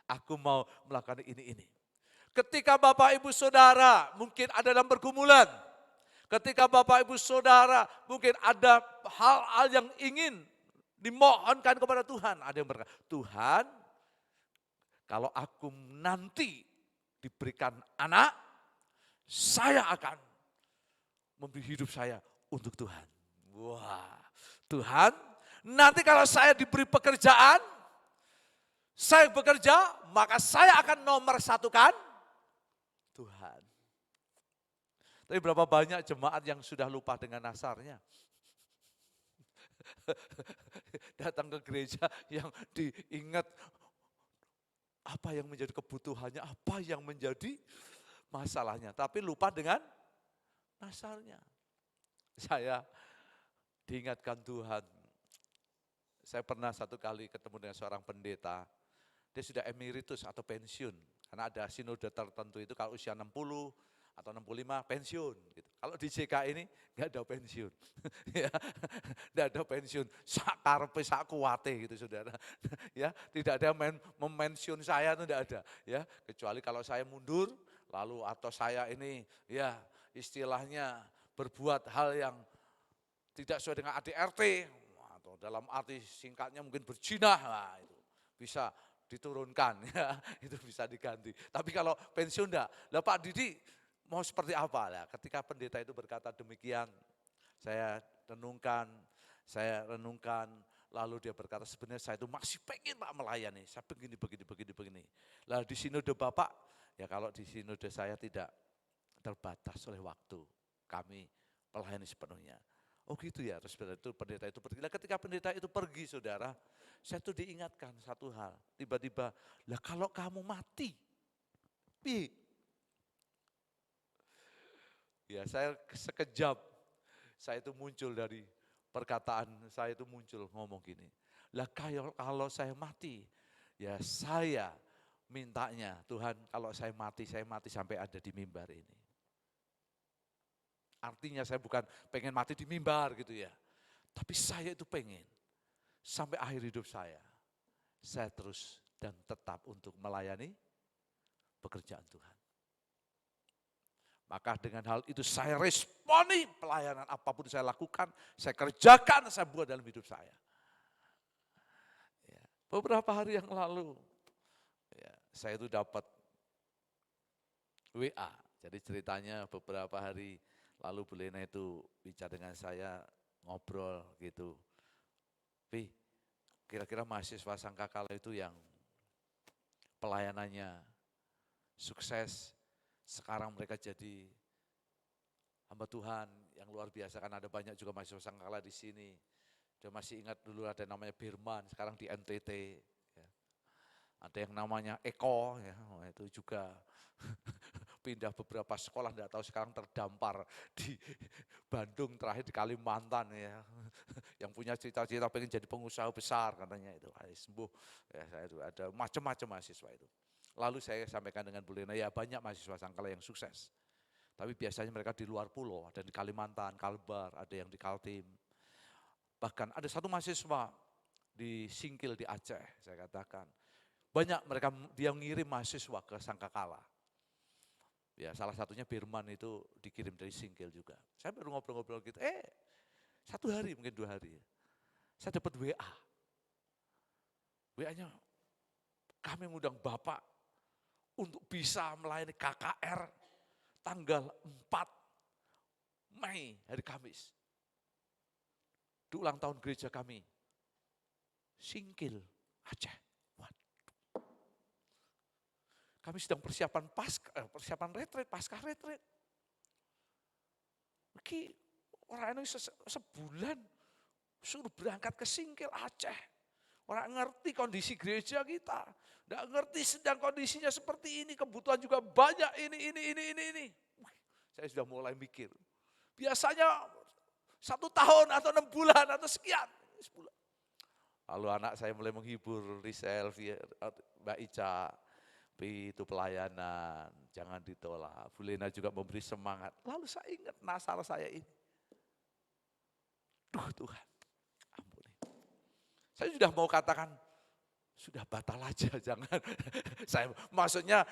Aku mau melakukan ini. Ketika Bapak Ibu Saudara mungkin ada dalam pergumulan, ketika Bapak Ibu Saudara mungkin ada hal-hal yang ingin dimohonkan kepada Tuhan. Ada yang berkata, Tuhan, kalau aku nanti diberikan anak, saya akan memberi hidup saya untuk Tuhan. Wah, Tuhan, nanti kalau saya diberi pekerjaan, saya bekerja, maka saya akan nomor satukan Tuhan. Tapi berapa banyak jemaat yang sudah lupa dengan nasarnya? Datang ke gereja yang diingat apa yang menjadi kebutuhannya, apa yang menjadi masalahnya. Tapi lupa dengan nasarnya. Saya diingatkan Tuhan. Saya pernah satu kali ketemu dengan seorang pendeta. Dia sudah emeritus atau pensiun. Karena ada sinode tertentu itu kalau usia 60 atau 65 pensiun. Gitu. Kalau di JK ini nggak ada pensiun. Ya, nggak ada pensiun. Sak karpe, sak kuate gitu saudara. Ya, tidak ada memensiun saya itu tidak ada. Ya, kecuali kalau saya mundur, lalu atau saya ini ya istilahnya berbuat hal yang tidak sesuai dengan ADRT atau dalam arti singkatnya mungkin berzina, nah, itu bisa diturunkan, ya, itu bisa diganti. Tapi kalau pensiun enggak, lah Pak Didi mau seperti apa? Lah, ketika pendeta itu berkata demikian, saya renungkan, lalu dia berkata sebenarnya saya itu masih pengen Pak melayani, saya begini. Lalu di sinode Bapak, ya kalau di sinode saya tidak terbatas oleh waktu, kami melayani sepenuhnya. Oh gitu ya, terus pendeta itu pergi. Nah, ketika pendeta itu pergi saudara, saya tuh diingatkan satu hal. Tiba-tiba, lah kalau kamu mati, pi. Ya saya sekejap, saya itu muncul dari perkataan, saya itu muncul ngomong gini. Lah kalau saya mati, ya saya mintanya Tuhan kalau saya mati sampai ada di mimbar ini. Artinya saya bukan pengen mati di mimbar gitu ya. Tapi saya itu pengen sampai akhir hidup saya terus dan tetap untuk melayani pekerjaan Tuhan. Maka dengan hal itu saya responi pelayanan apapun saya lakukan, saya kerjakan, saya buat dalam hidup saya. Ya, beberapa hari yang lalu ya, saya itu dapat WA. Jadi ceritanya beberapa hari lalu Bu Lena itu bicara dengan saya, ngobrol gitu. Pi, kira-kira mahasiswa Sangkakala itu yang pelayanannya sukses, sekarang mereka jadi hamba Tuhan yang luar biasa, kan ada banyak juga mahasiswa Sangkakala di sini. Dia masih ingat dulu ada namanya Birman, sekarang di NTT. Ya. Ada yang namanya Eko, ya, itu juga pindah beberapa sekolah, tidak tahu sekarang terdampar di Bandung, terakhir di Kalimantan ya. Yang punya cita-cita pengen jadi pengusaha besar katanya itu, sembuh. Ya, saya itu ada macam-macam mahasiswa itu. Lalu saya sampaikan dengan Bu Lena, ya banyak mahasiswa Sangkala yang sukses. Tapi biasanya mereka di luar pulau, ada di Kalimantan, Kalbar, ada yang di Kaltim. Bahkan ada satu mahasiswa di Singkil di Aceh, saya katakan. Banyak mereka, dia ngirim mahasiswa ke Sangkakala. Ya, salah satunya Birman itu dikirim dari Singkil juga. Saya baru ngobrol-ngobrol gitu, satu hari mungkin 2 hari. Saya dapat WA. WA-nya, kami ngundang Bapak untuk bisa melayani KKR tanggal 4 Mei, hari Kamis. Di ulang tahun gereja kami, Singkil, Aceh. Kami sedang persiapan retret, pasca retret. Oke, orang ini sebulan suruh berangkat ke Singkil Aceh. Orang ngerti kondisi gereja kita. Nggak ngerti sedang kondisinya seperti ini, kebutuhan juga banyak ini. Saya sudah mulai mikir. Biasanya 1 tahun atau 6 bulan atau sekian. 10 bulan. Lalu anak saya mulai menghibur, Risel, Mbak Ica. Itu pelayanan, jangan ditolak. Bu Lena juga memberi semangat. Lalu saya ingat nasar saya ini. Duh Tuhan, ampuni. Saya sudah mau katakan, sudah batal aja, jangan. Maksudnya,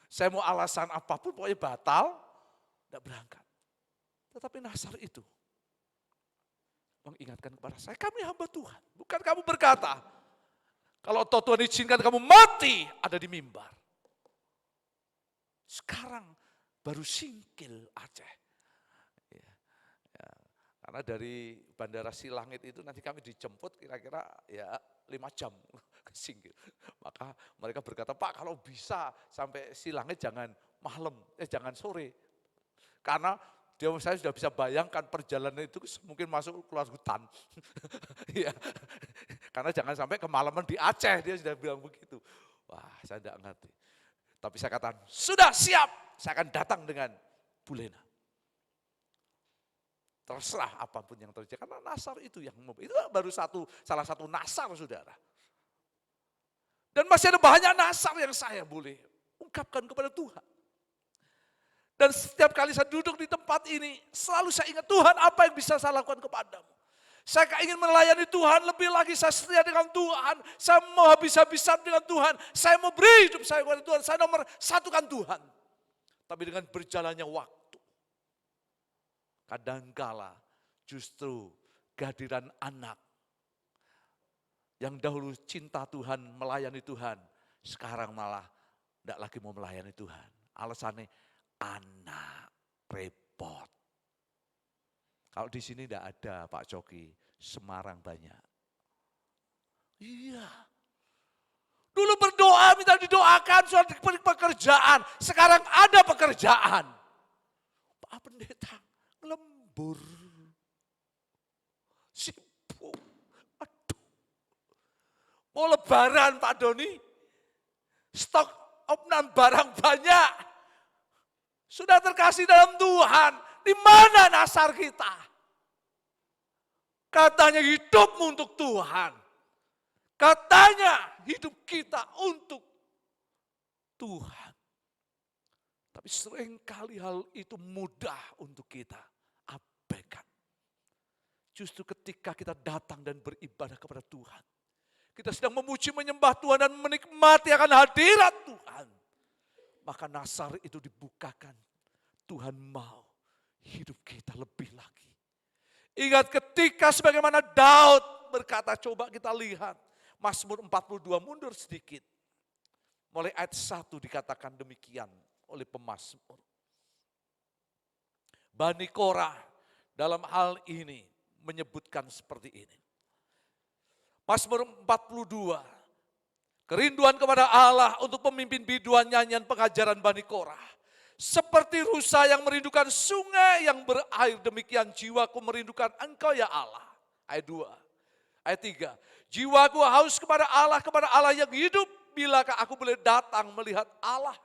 saya mau alasan apapun, pokoknya batal, tidak berangkat. Tetapi nasar itu mengingatkan kepada saya, kami hamba Tuhan. Bukan kamu berkata, kalau Tuhan izinkan kamu mati, ada di mimbar. Sekarang baru Singkil Aceh. Ya. Karena dari Bandara Silangit itu nanti kami dijemput kira-kira ya 5 jam ke Singkil. Maka mereka berkata, Pak kalau bisa sampai Silangit jangan malam, jangan sore. Karena saya sudah bisa bayangkan perjalanan itu mungkin masuk keluar hutan. Ya. Karena jangan sampai kemalaman di Aceh, dia sudah bilang begitu. Wah, saya tidak ngerti. Tapi saya katakan, sudah siap, saya akan datang dengan Bu Lena. Terserah apapun yang terjadi, karena nasar itu baru salah satu nasar, saudara. Dan masih ada banyak nasar yang saya boleh ungkapkan kepada Tuhan. Dan setiap kali saya duduk di tempat ini, selalu saya ingat, Tuhan apa yang bisa saya lakukan kepadamu. Saya ingin melayani Tuhan lebih lagi, saya setia dengan Tuhan, saya mau habis-habisan dengan Tuhan, saya mau beri hidup saya kepada Tuhan, saya nomor satukan Tuhan. Tapi dengan berjalannya waktu, kadangkala justru kehadiran anak, yang dahulu cinta Tuhan, melayani Tuhan, sekarang malah tidak lagi mau melayani Tuhan. Alasannya, anak repot. Kalau di sini tidak ada Pak Coki, Semarang banyak. Iya. Dulu berdoa, minta didoakan, soal pekerjaan. Sekarang ada pekerjaan. Pak Pendeta, lembur. Sibuk. Aduh. Mau lebaran Pak Doni, stok opnam barang banyak. Sudah terkasih dalam Tuhan, di mana nasar kita? Katanya hidupmu untuk Tuhan. Katanya hidup kita untuk Tuhan. Tapi seringkali hal itu mudah untuk kita abaikan. Justru ketika kita datang dan beribadah kepada Tuhan, kita sedang memuji menyembah Tuhan dan menikmati akan hadirat Tuhan. Maka nasar itu dibukakan. Tuhan mau hidup kita lebih lagi. Ingat ketika sebagaimana Daud berkata, coba kita lihat. Mazmur 42, mundur sedikit. Mulai ayat 1 dikatakan demikian oleh pemazmur. Bani Korah dalam hal ini menyebutkan seperti ini. Mazmur 42. Kerinduan kepada Allah untuk pemimpin biduan nyanyian pengajaran Bani Korah. Seperti rusa yang merindukan sungai yang berair, demikian jiwaku merindukan Engkau ya Allah. Ayat 2. Ayat 3. Jiwaku haus kepada Allah yang hidup, bilakah aku boleh datang melihat Allah?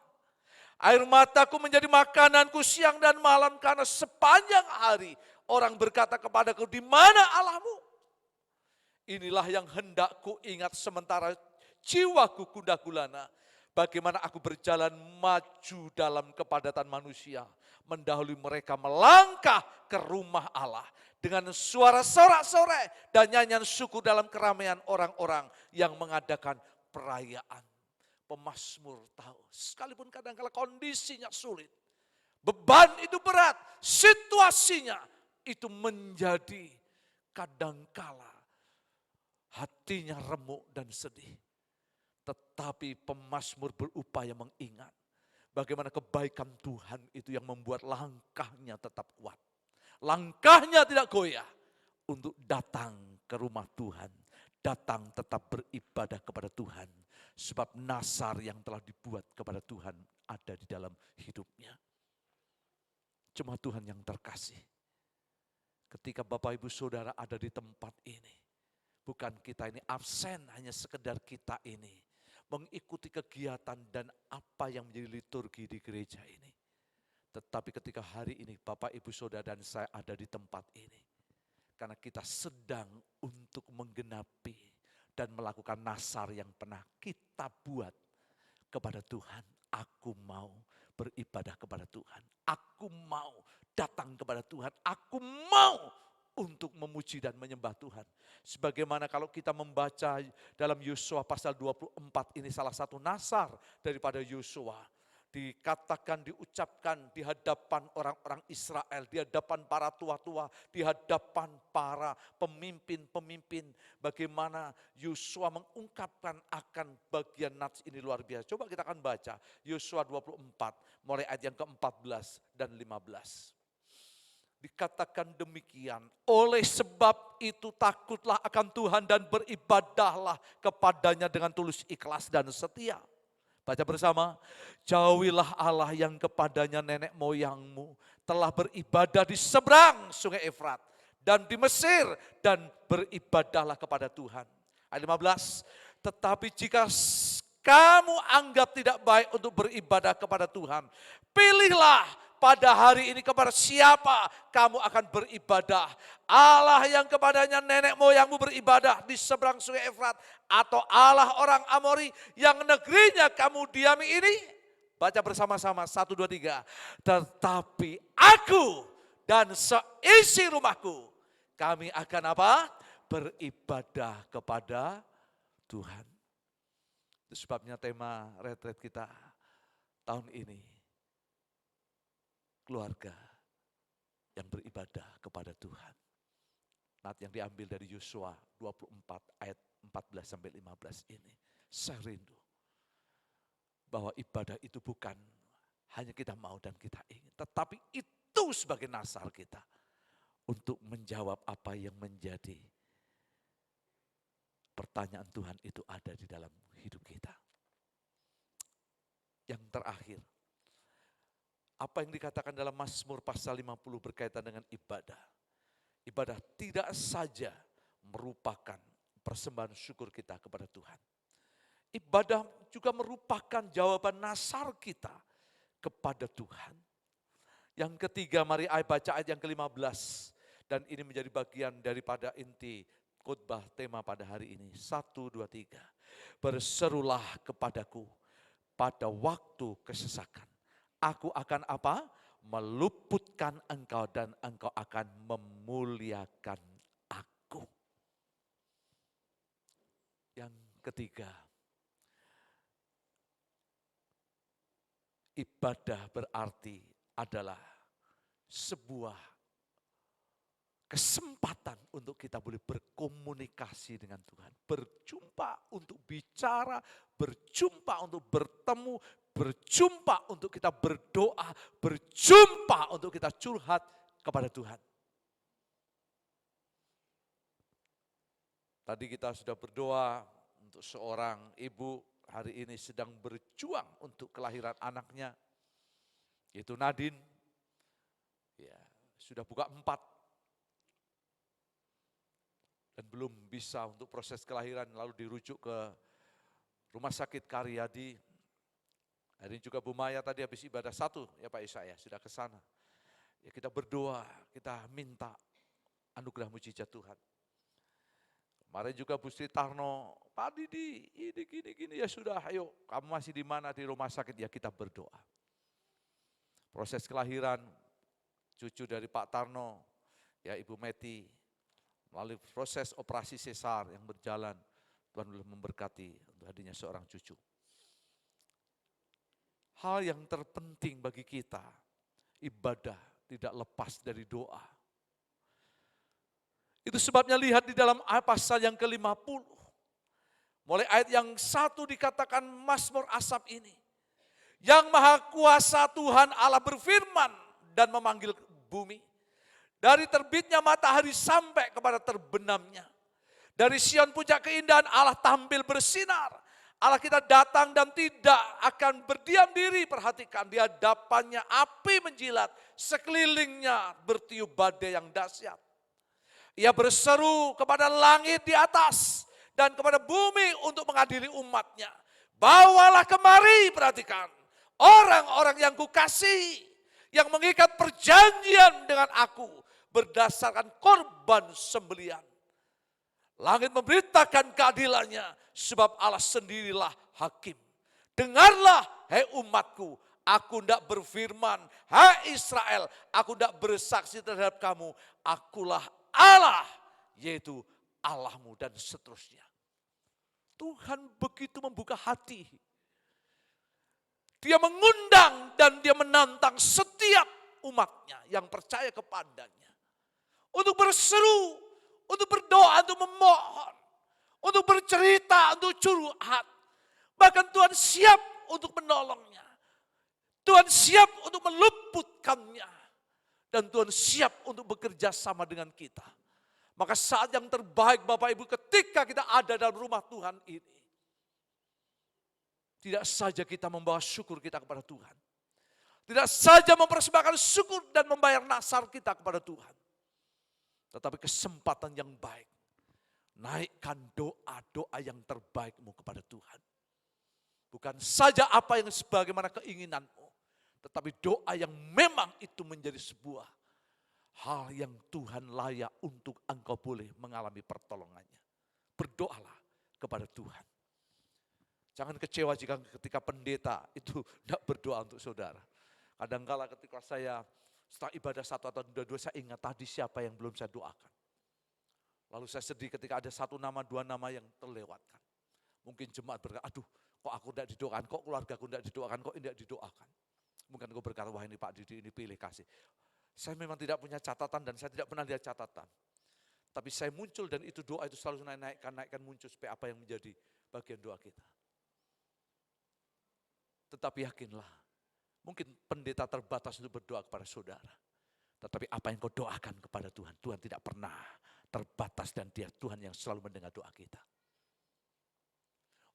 Air mataku menjadi makananku siang dan malam karena sepanjang hari orang berkata kepadaku, di mana Allahmu? Inilah yang hendak ku ingat sementara jiwaku gundah gulana. Bagaimana aku berjalan maju dalam kepadatan manusia, mendahului mereka melangkah ke rumah Allah dengan suara sorak-sorai dan nyanyian syukur dalam keramaian orang-orang yang mengadakan perayaan. Pemazmur tahu, sekalipun kadang-kala kondisinya sulit, beban itu berat, situasinya itu menjadi kadangkala hatinya remuk dan sedih. Tetapi pemazmur berupaya mengingat bagaimana kebaikan Tuhan itu yang membuat langkahnya tetap kuat. Langkahnya tidak goyah untuk datang ke rumah Tuhan. Datang tetap beribadah kepada Tuhan. Sebab nasar yang telah dibuat kepada Tuhan ada di dalam hidupnya. Cuma Tuhan yang terkasih. Ketika Bapak Ibu Saudara ada di tempat ini, bukan kita ini absen, hanya sekedar kita ini mengikuti kegiatan dan apa yang menjadi liturgi di gereja ini. Tetapi ketika hari ini Bapak Ibu Saudara dan saya ada di tempat ini, karena kita sedang untuk menggenapi dan melakukan nasar yang pernah kita buat kepada Tuhan. Aku mau beribadah kepada Tuhan. Aku mau datang kepada Tuhan. Aku mau untuk memuji dan menyembah Tuhan. Sebagaimana kalau kita membaca dalam Yosua pasal 24 ini salah satu nasar daripada Yosua. Dikatakan, diucapkan di hadapan orang-orang Israel, di hadapan para tua-tua, di hadapan para pemimpin-pemimpin. Bagaimana Yosua mengungkapkan akan bagian nats ini luar biasa. Coba kita akan baca Yosua 24, mulai ayat yang ke-14 dan 15. Dikatakan demikian, oleh sebab itu takutlah akan Tuhan dan beribadahlah kepadanya dengan tulus ikhlas dan setia. Baca bersama, jauhilah Allah yang kepadanya nenek moyangmu telah beribadah di seberang sungai Efrat dan di Mesir dan beribadahlah kepada Tuhan. Ayat 15, tetapi jika kamu anggap tidak baik untuk beribadah kepada Tuhan, pilihlah pada hari ini kepada siapa kamu akan beribadah. Allah yang kepadanya nenek moyangmu beribadah di seberang sungai Efrat, atau Allah orang Amori yang negerinya kamu diami ini. Baca bersama-sama, 1, 2, 3. Tetapi aku dan seisi rumahku, kami akan apa? Beribadah kepada Tuhan. Itu sebabnya tema retret kita tahun ini, keluarga yang beribadah kepada Tuhan. Nat yang diambil dari Yosua 24 ayat 14 sampai 15 ini. Saya rindu bahwa ibadah itu bukan hanya kita mau dan kita ingin, tetapi itu sebagai nasar kita untuk menjawab apa yang menjadi pertanyaan Tuhan itu ada di dalam hidup kita. Yang terakhir, apa yang dikatakan dalam Mazmur pasal 50 berkaitan dengan ibadah. Ibadah tidak saja merupakan persembahan syukur kita kepada Tuhan. Ibadah juga merupakan jawaban nasar kita kepada Tuhan. Yang ketiga, mari baca ayat yang ke-15. Dan ini menjadi bagian daripada inti khotbah tema pada hari ini. 1, 2, 3. Berserulah kepadaku pada waktu kesesakan. Aku akan apa? Meluputkan engkau dan engkau akan memuliakan aku. Yang ketiga, ibadah berarti adalah sebuah kesempatan untuk kita boleh berkomunikasi dengan Tuhan. Berjumpa untuk bicara, berjumpa untuk bertemu, berjumpa untuk kita berdoa, berjumpa untuk kita curhat kepada Tuhan. Tadi kita sudah berdoa untuk seorang ibu hari ini sedang berjuang untuk kelahiran anaknya, yaitu Nadine. Ya, sudah buka 4 dan belum bisa untuk proses kelahiran, lalu dirujuk ke Rumah Sakit Karyadi. Hari ini juga Bu Maya tadi habis ibadah 1 ya Pak Isa ya, sudah ke sana. Ya kita berdoa, kita minta anugerah mujizat Tuhan. Kemarin juga Bu Sri Tarno, Pak Didi, ini gini ya sudah, ayo kamu masih di mana di rumah sakit, ya kita berdoa. Proses kelahiran cucu dari Pak Tarno, ya Ibu Meti, melalui proses operasi sesar yang berjalan, Tuhan boleh memberkati untuk hadirnya seorang cucu. Hal yang terpenting bagi kita, ibadah tidak lepas dari doa. Itu sebabnya lihat di dalam pasal yang ke-50. Mulai ayat yang 1 dikatakan Mazmur Asaf ini. Yang Maha Kuasa Tuhan Allah berfirman dan memanggil bumi. Dari terbitnya matahari sampai kepada terbenamnya. Dari Sion puncak keindahan Allah tampil bersinar. Allah kita datang dan tidak akan berdiam diri. Perhatikan, di hadapannya api menjilat. Sekelilingnya bertiup badai yang dahsyat. Ia berseru kepada langit di atas dan kepada bumi untuk mengadili umatnya. Bawalah kemari, perhatikan, orang-orang yang kukasihi, yang mengikat perjanjian dengan aku berdasarkan korban sembelian. Langit memberitakan keadilannya, sebab Allah sendirilah hakim. Dengarlah, hai umatku, aku tidak berfirman, hai Israel, aku tidak bersaksi terhadap kamu, akulah Allah, yaitu Allahmu, dan seterusnya. Tuhan begitu membuka hati. Dia mengundang dan dia menantang setiap umatnya yang percaya kepadanya. Untuk berseru, untuk berdoa, untuk memohon, untuk bercerita, untuk curhat. Bahkan Tuhan siap untuk menolongnya. Tuhan siap untuk meluputkannya. Dan Tuhan siap untuk bekerja sama dengan kita. Maka saat yang terbaik Bapak Ibu ketika kita ada dalam rumah Tuhan ini. Tidak saja kita membawa syukur kita kepada Tuhan. Tidak saja mempersembahkan syukur dan membayar nasar kita kepada Tuhan. Tetapi kesempatan yang baik. Naikkan doa-doa yang terbaikmu kepada Tuhan. Bukan saja apa yang sebagaimana keinginanmu. Tetapi doa yang memang itu menjadi sebuah hal yang Tuhan layak untuk engkau boleh mengalami pertolongannya. Berdoalah kepada Tuhan. Jangan kecewa jika ketika pendeta itu tidak berdoa untuk saudara. Kadangkala ketika saya setelah ibadah 1 atau 2 saya ingat tadi siapa yang belum saya doakan. Lalu saya sedih ketika ada 1 nama, 2 nama yang terlewatkan. Mungkin jemaat berkata, aduh kok aku tidak didoakan, kok keluargaku tidak didoakan, kok tidak didoakan. Mungkin kau berkata, wah ini Pak Didi, ini pilih kasih. Saya memang tidak punya catatan dan saya tidak pernah lihat catatan. Tapi saya muncul dan itu doa itu selalu naikkan muncul supaya apa yang menjadi bagian doa kita. Tetapi yakinlah, mungkin pendeta terbatas untuk berdoa kepada saudara. Tetapi apa yang kau doakan kepada Tuhan, Tuhan tidak pernah terbatas dan dia Tuhan yang selalu mendengar doa kita.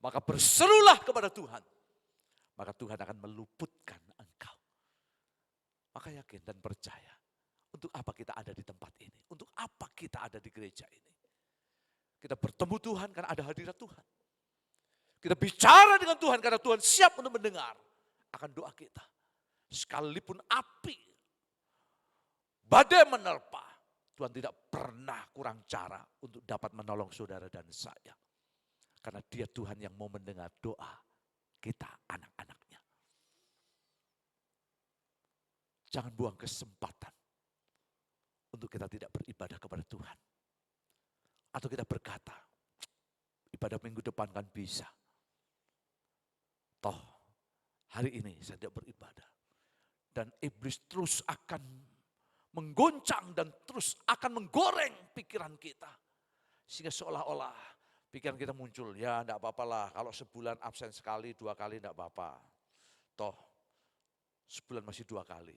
Maka berserulah kepada Tuhan. Maka Tuhan akan meluputkan engkau. Maka yakin dan percaya. Untuk apa kita ada di tempat ini? Untuk apa kita ada di gereja ini? Kita bertemu Tuhan karena ada hadirat Tuhan. Kita bicara dengan Tuhan karena Tuhan siap untuk mendengar akan doa kita. Sekalipun api, badai menerpa, Tuhan tidak pernah kurang cara untuk dapat menolong saudara dan saya. Karena dia Tuhan yang mau mendengar doa kita, anak-anaknya. Jangan buang kesempatan untuk kita tidak beribadah kepada Tuhan. Atau kita berkata, ibadah minggu depan kan bisa. Toh, hari ini saya tidak beribadah. Dan iblis terus akan menggoncang dan terus akan menggoreng pikiran kita. Sehingga seolah-olah pikiran kita muncul, ya enggak apa-apalah kalau sebulan absen sekali, 2 kali enggak apa-apa. Toh, sebulan masih 2 kali.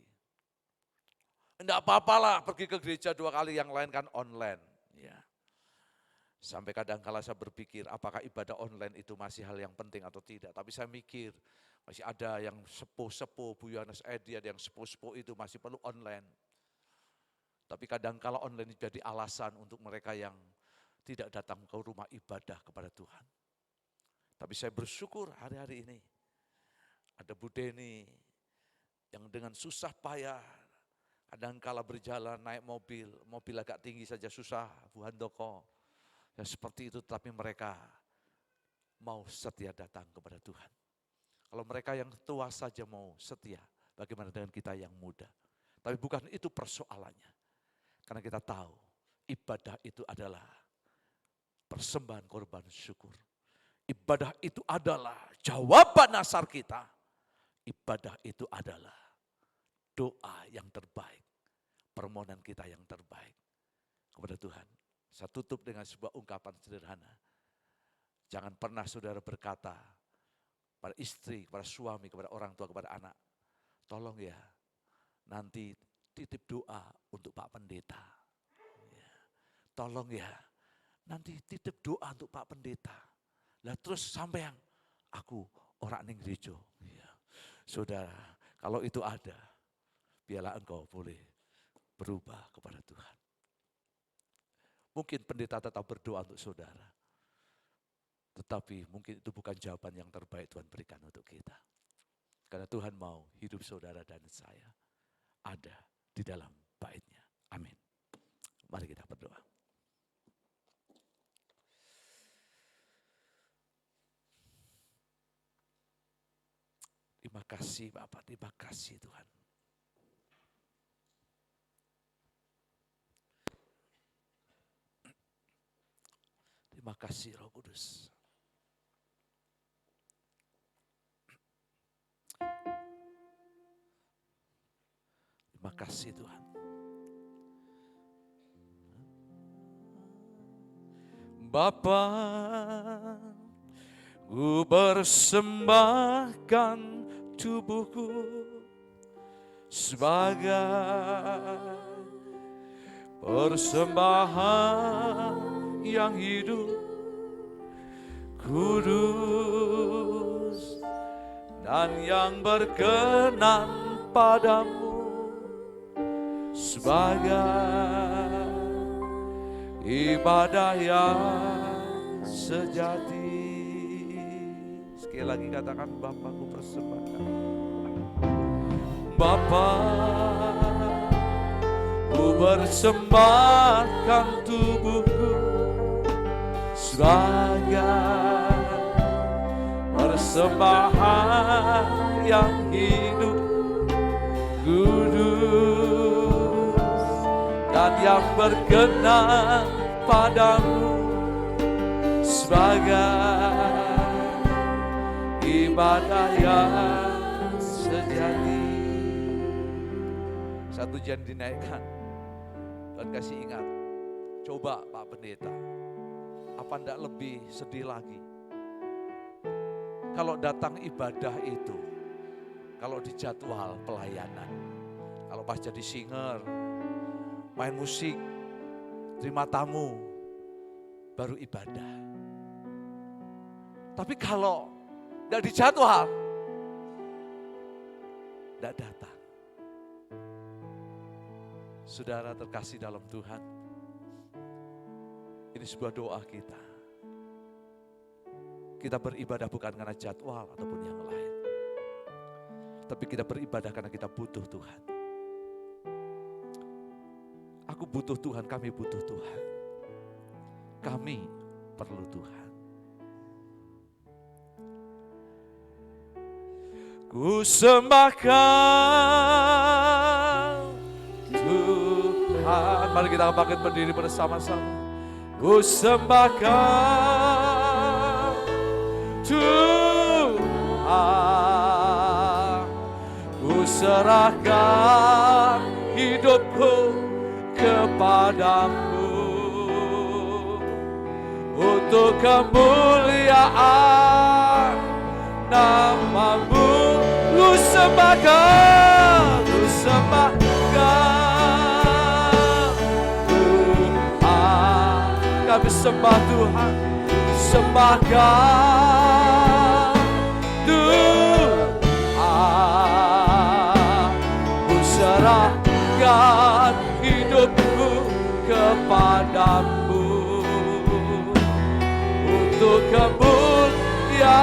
Enggak apa-apalah pergi ke gereja 2 kali, yang lain kan online. Ya. Sampai kadang-kala saya berpikir apakah ibadah online itu masih hal yang penting atau tidak. Tapi saya mikir masih ada yang sepuh-sepuh, Bu Yohanes Edi, ada yang sepuh-sepuh itu masih perlu online. Tapi kadang-kala online jadi alasan untuk mereka yang tidak datang ke rumah ibadah kepada Tuhan. Tapi saya bersyukur hari-hari ini ada Bu Deni yang dengan susah payah, kadangkala berjalan naik mobil agak tinggi saja susah, Bu Handoko. Ya seperti itu, tapi mereka mau setia datang kepada Tuhan. Kalau mereka yang tua saja mau setia, bagaimana dengan kita yang muda? Tapi bukan itu persoalannya. Karena kita tahu ibadah itu adalah persembahan korban syukur. Ibadah itu adalah jawaban dasar kita. Ibadah itu adalah doa yang terbaik. Permohonan kita yang terbaik kepada Tuhan. Saya tutup dengan sebuah ungkapan sederhana. Jangan pernah saudara berkata pada istri, kepada suami, kepada orang tua, kepada anak, tolong ya, nanti titip doa untuk Pak Pendeta. Ya. Tolong ya, nanti titip doa untuk Pak Pendeta. Lah terus sampean, aku orang ning gereja. Ya. Saudara, kalau itu ada, biarlah engkau boleh berubah kepada Tuhan. Mungkin pendeta tetap berdoa untuk saudara. Tetapi mungkin itu bukan jawaban yang terbaik Tuhan berikan untuk kita. Karena Tuhan mau hidup saudara dan saya ada di dalam bait-Nya. Amin. Mari kita berdoa. Terima kasih Bapak, terima kasih Tuhan. Terima kasih Roh Kudus. Terima kasih Tuhan. Bapa, ku persembahkan tubuhku sebagai persembahan yang hidup, kudus, dan yang berkenan padamu sebagai ibadah yang sejati. Sekali lagi katakan, Bapa, ku persembahkan. Bapa, ku persembahkan tubuhku sebagai persembahan yang hidup, kudus, dan yang berkenan padamu sebagai ibadah yang sejati. Satu janji dinaikkan. Tuhan kasih ingat, coba Pak Pendeta, apa enggak lebih sedih lagi kalau datang ibadah itu, kalau di jadwal pelayanan, kalau pas jadi singer, main musik, terima tamu, baru ibadah. Tapi kalau enggak di jadwal, enggak datang. Saudara terkasih dalam Tuhan, ini sebuah doa kita. Kita beribadah bukan karena jadwal ataupun yang lain. Tapi kita beribadah karena kita butuh Tuhan. Aku butuh Tuhan, kami butuh Tuhan. Kami perlu Tuhan. Ku sembahkan Tuhan. Mari kita bangkit berdiri bersama-sama. Ku sembahkan Tuhan, ku serahkan hidupku kepadamu untuk kemuliaan nama-Mu. Ku sembahkan, ku sembahkan Tuhan. Kami sembah Tuhan, sembahkan Tuhan. Ku serahkan hidupku kepadamu untuk kemuliaan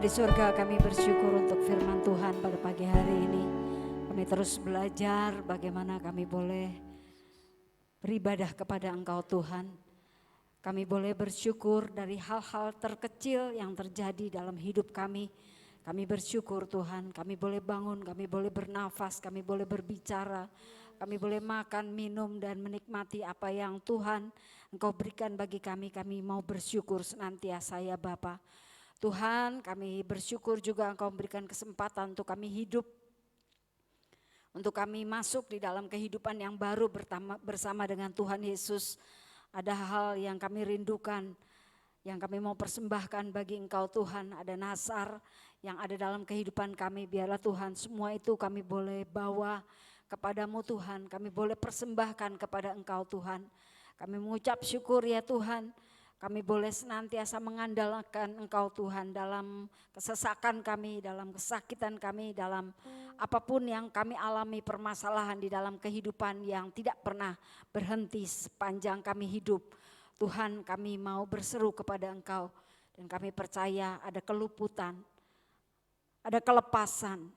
di surga, kami bersyukur untuk firman Tuhan pada pagi hari ini. Kami terus belajar bagaimana kami boleh beribadah kepada Engkau Tuhan. Kami boleh bersyukur dari hal-hal terkecil yang terjadi dalam hidup kami. Kami bersyukur Tuhan, kami boleh bangun, kami boleh bernafas, kami boleh berbicara. Kami boleh makan, minum dan menikmati apa yang Tuhan Engkau berikan bagi kami. Kami mau bersyukur senantiasa ya Bapa. Tuhan, kami bersyukur juga Engkau memberikan kesempatan untuk kami hidup, untuk kami masuk di dalam kehidupan yang baru bersama dengan Tuhan Yesus. Ada hal yang kami rindukan, yang kami mau persembahkan bagi Engkau Tuhan. Ada nasar yang ada dalam kehidupan kami, biarlah Tuhan semua itu kami boleh bawa kepadamu Tuhan. Kami boleh persembahkan kepada Engkau Tuhan. Kami mengucap syukur ya Tuhan. Kami boleh senantiasa mengandalkan Engkau Tuhan dalam kesesakan kami, dalam kesakitan kami, dalam apapun yang kami alami permasalahan di dalam kehidupan yang tidak pernah berhenti sepanjang kami hidup. Tuhan, kami mau berseru kepada Engkau dan kami percaya ada keluputan, ada kelepasan,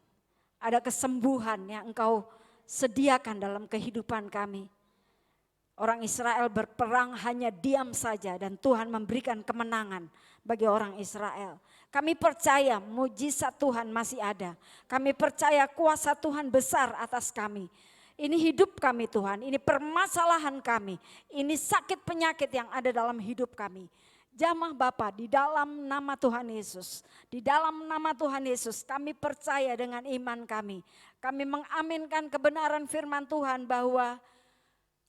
ada kesembuhan yang Engkau sediakan dalam kehidupan kami. Orang Israel berperang hanya diam saja dan Tuhan memberikan kemenangan bagi orang Israel. Kami percaya mujizat Tuhan masih ada. Kami percaya kuasa Tuhan besar atas kami. Ini hidup kami Tuhan, ini permasalahan kami, ini sakit penyakit yang ada dalam hidup kami. Jamah Bapa, di dalam nama Tuhan Yesus, di dalam nama Tuhan Yesus kami percaya dengan iman kami. Kami mengaminkan kebenaran firman Tuhan bahwa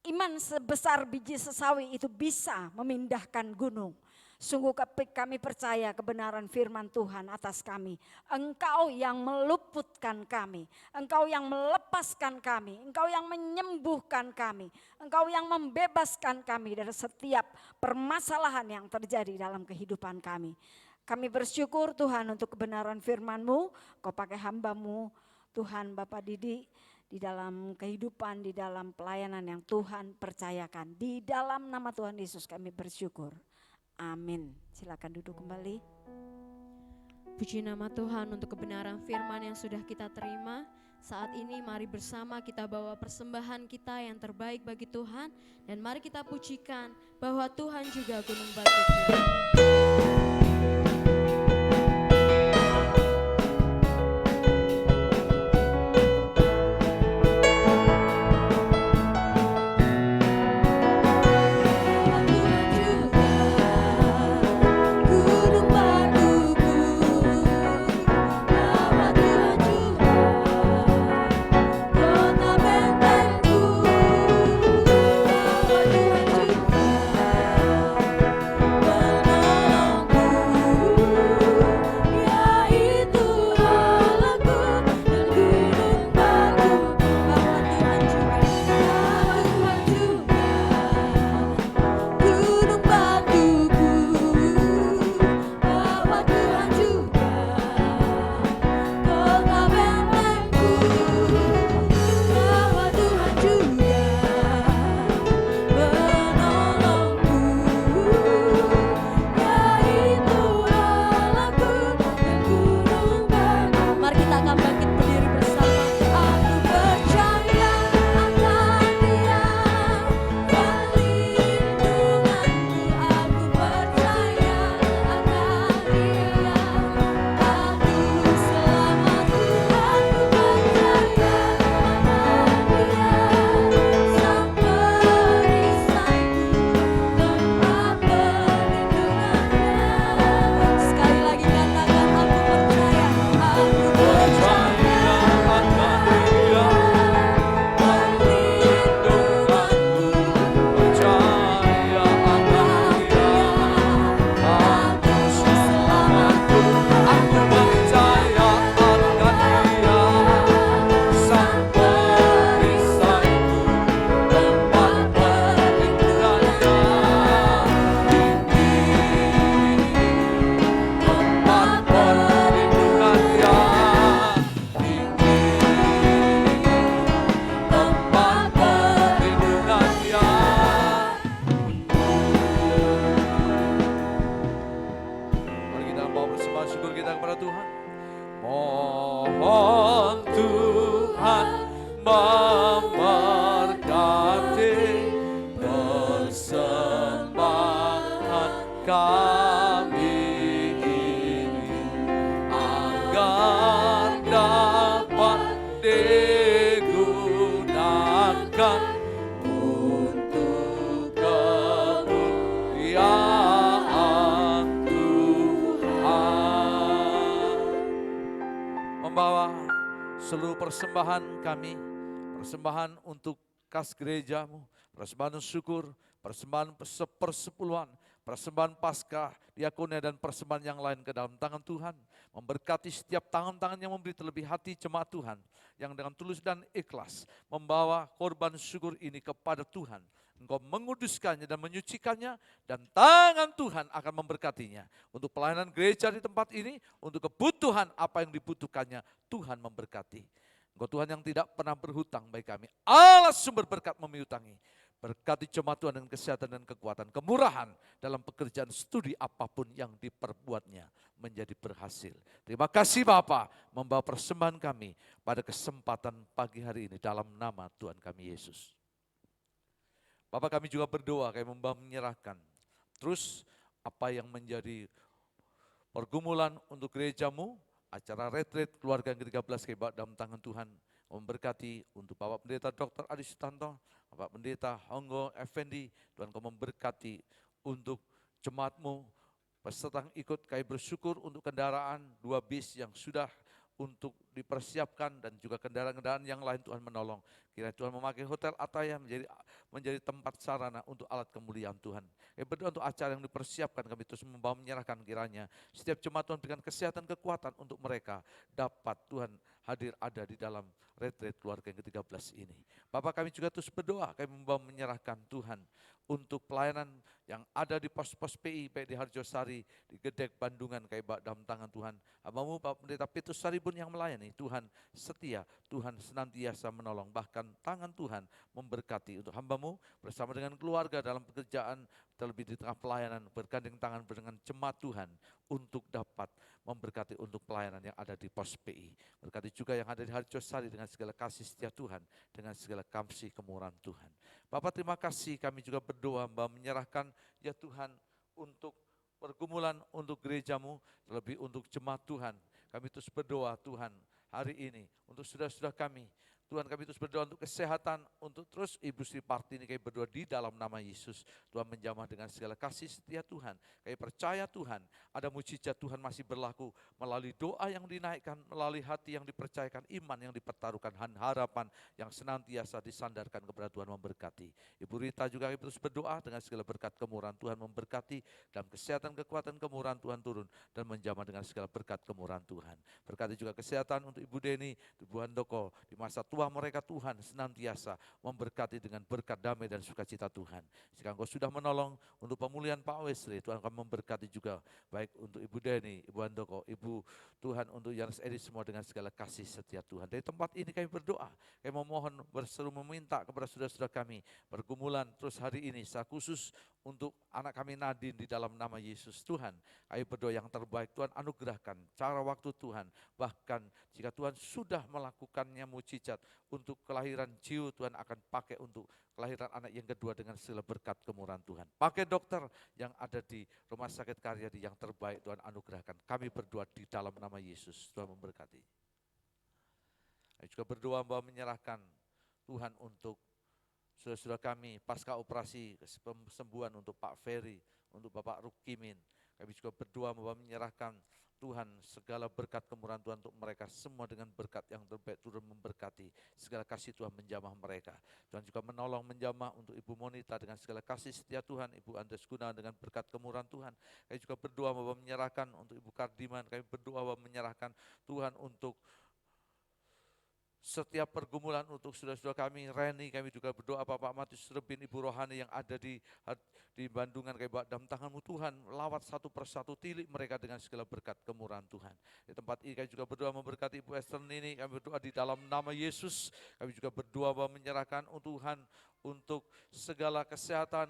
iman sebesar biji sesawi itu bisa memindahkan gunung. Sungguh kami percaya kebenaran firman Tuhan atas kami. Engkau yang meluputkan kami, Engkau yang melepaskan kami, Engkau yang menyembuhkan kami, Engkau yang membebaskan kami dari setiap permasalahan yang terjadi dalam kehidupan kami. Kami bersyukur Tuhan untuk kebenaran firman-Mu. Kau pakai hamba-Mu Tuhan Bapak Didi di dalam kehidupan, di dalam pelayanan yang Tuhan percayakan. Di dalam nama Tuhan Yesus kami bersyukur. Amin. Silakan duduk kembali. Puji nama Tuhan untuk kebenaran firman yang sudah kita terima. Saat ini mari bersama kita bawa persembahan kita yang terbaik bagi Tuhan. Dan mari kita pujikan bahwa Tuhan juga gunung batu kita. Benar kami ini agar dapat digunakan untuk kemuliaan Tuhan. Membawa seluruh persembahan kami, persembahan untuk kas gerejamu, persembahan syukur, persembahan persepuluhan, persembahan Paskah, diakonia dan persembahan yang lain ke dalam tangan Tuhan. Memberkati setiap tangan-tangan yang memberi terlebih hati jemaat Tuhan, yang dengan tulus dan ikhlas membawa korban syukur ini kepada Tuhan. Engkau menguduskannya dan menyucikannya, dan tangan Tuhan akan memberkatinya. Untuk pelayanan gereja di tempat ini, untuk kebutuhan apa yang dibutuhkannya, Tuhan memberkati. Engkau Tuhan yang tidak pernah berhutang bagi kami. Allah sumber berkat memiutangi. Berkati jemaat Tuhan dengan kesehatan dan kekuatan, kemurahan dalam pekerjaan studi apapun yang diperbuatnya menjadi berhasil. Terima kasih Bapa, membawa persembahan kami pada kesempatan pagi hari ini dalam nama Tuhan kami Yesus. Bapak, kami juga berdoa, kami menyerahkan terus apa yang menjadi pergumulan untuk gerejamu, acara retreat keluarga yang ke-13 kami dalam tangan Tuhan. Memberkati untuk Bapak Pendeta Dr. Adi Sutanto, Bapak Pendeta Honggo Effendi, Tuhan kau memberkati untuk jemaatmu, peserta yang ikut. Kami bersyukur untuk kendaraan 2 bis yang sudah untuk dipersiapkan dan juga kendaraan-kendaraan yang lain Tuhan menolong. Kiranya Tuhan memakai Hotel Ataya menjadi tempat sarana untuk alat kemuliaan Tuhan. Kami berdoa untuk acara yang dipersiapkan, kami terus membawa menyerahkan kiranya setiap jemaat Tuhan berikan kesehatan, kekuatan untuk mereka dapat Tuhan hadir ada di dalam retreat keluarga yang ke-13 ini. Bapak, kami juga terus berdoa, kami membawa menyerahkan Tuhan untuk pelayanan yang ada di pos-pos PI, baik di Harjosari, di Gedek, Bandungan, kami bawa dalam tangan Tuhan. Hambamu Bapak Pendeta Petrus Saribun yang melayani, Tuhan setia, Tuhan senantiasa menolong, bahkan tangan Tuhan memberkati untuk hambamu bersama dengan keluarga dalam pekerjaan, terlebih di tengah pelayanan, bergandeng tangan dengan jemaat Tuhan untuk dapat memberkati untuk pelayanan yang ada di pos PI. Berkati juga yang ada di Harjosari dengan segala kasih setia Tuhan, dengan segala kasih kemurahan Tuhan. Bapak, terima kasih, kami juga berdoa menyerahkan ya Tuhan untuk pergumulan untuk gerejamu, terlebih untuk jemaat Tuhan. Kami terus berdoa Tuhan hari ini untuk saudara-saudara kami. Tuhan, kami terus berdoa untuk kesehatan, untuk terus Ibu Sri Partini, kami berdoa di dalam nama Yesus. Tuhan menjamah dengan segala kasih setia Tuhan. Kami percaya Tuhan, ada mujizat Tuhan masih berlaku melalui doa yang dinaikkan, melalui hati yang dipercayakan, iman yang dipertaruhkan, dan harapan yang senantiasa disandarkan kepada Tuhan memberkati. Ibu Rita juga kami terus berdoa dengan segala berkat kemurahan Tuhan memberkati, dalam kesehatan, kekuatan, kemurahan Tuhan turun, dan menjamah dengan segala berkat kemurahan Tuhan. Berkati juga kesehatan untuk Ibu Deni, Ibu Handoko, di masa tua mereka Tuhan senantiasa memberkati dengan berkat damai dan sukacita Tuhan. Jika Engkau sudah menolong untuk pemulihan Pak Wesley, Tuhan akan memberkati juga baik untuk Ibu Deni, Ibu Handoko, Ibu Tuhan untuk Yanes Edi, semua dengan segala kasih setia Tuhan. Dari tempat ini kami berdoa, kami memohon berseru meminta kepada saudara-saudara kami pergumulan terus hari ini, secara khusus untuk anak kami Nadine di dalam nama Yesus. Tuhan, kami berdoa yang terbaik Tuhan anugerahkan cara waktu Tuhan, bahkan jika Tuhan sudah melakukannya mujizat untuk kelahiran Jiu, Tuhan akan pakai untuk kelahiran anak yang kedua dengan segala berkat kemurahan Tuhan. Pakai dokter yang ada di Rumah Sakit Karyadi yang terbaik Tuhan anugerahkan. Kami berdoa di dalam nama Yesus. Tuhan memberkati. Kami juga berdoa bahwa menyerahkan Tuhan untuk saudara-saudara kami pasca operasi kesembuhan untuk Pak Ferry, untuk Bapak Rukimin. Kami juga berdoa bahwa menyerahkan Tuhan segala berkat kemurahan Tuhan untuk mereka semua dengan berkat yang terbaik turun memberkati. Segala kasih Tuhan menjamah mereka. Tuhan juga menolong menjamah untuk Ibu Monita dengan segala kasih setia Tuhan. Ibu Andres Gunawan dengan berkat kemurahan Tuhan. Kami juga berdoa bahwa menyerahkan untuk Ibu Kardiman. Kami berdoa bahwa menyerahkan Tuhan untuk setiap pergumulan untuk saudara-saudara kami, Reni, kami juga berdoa Bapak Matius Rebin, Ibu Rohani yang ada di Bandungan, kami bawa dalam tangan-Mu Tuhan, lawat satu persatu, tilik mereka dengan segala berkat kemurahan Tuhan. Di tempat ini kami juga berdoa memberkati Ibu Esther Nini, kami berdoa di dalam nama Yesus, kami juga berdoa bahwa menyerahkan Tuhan untuk segala kesehatan,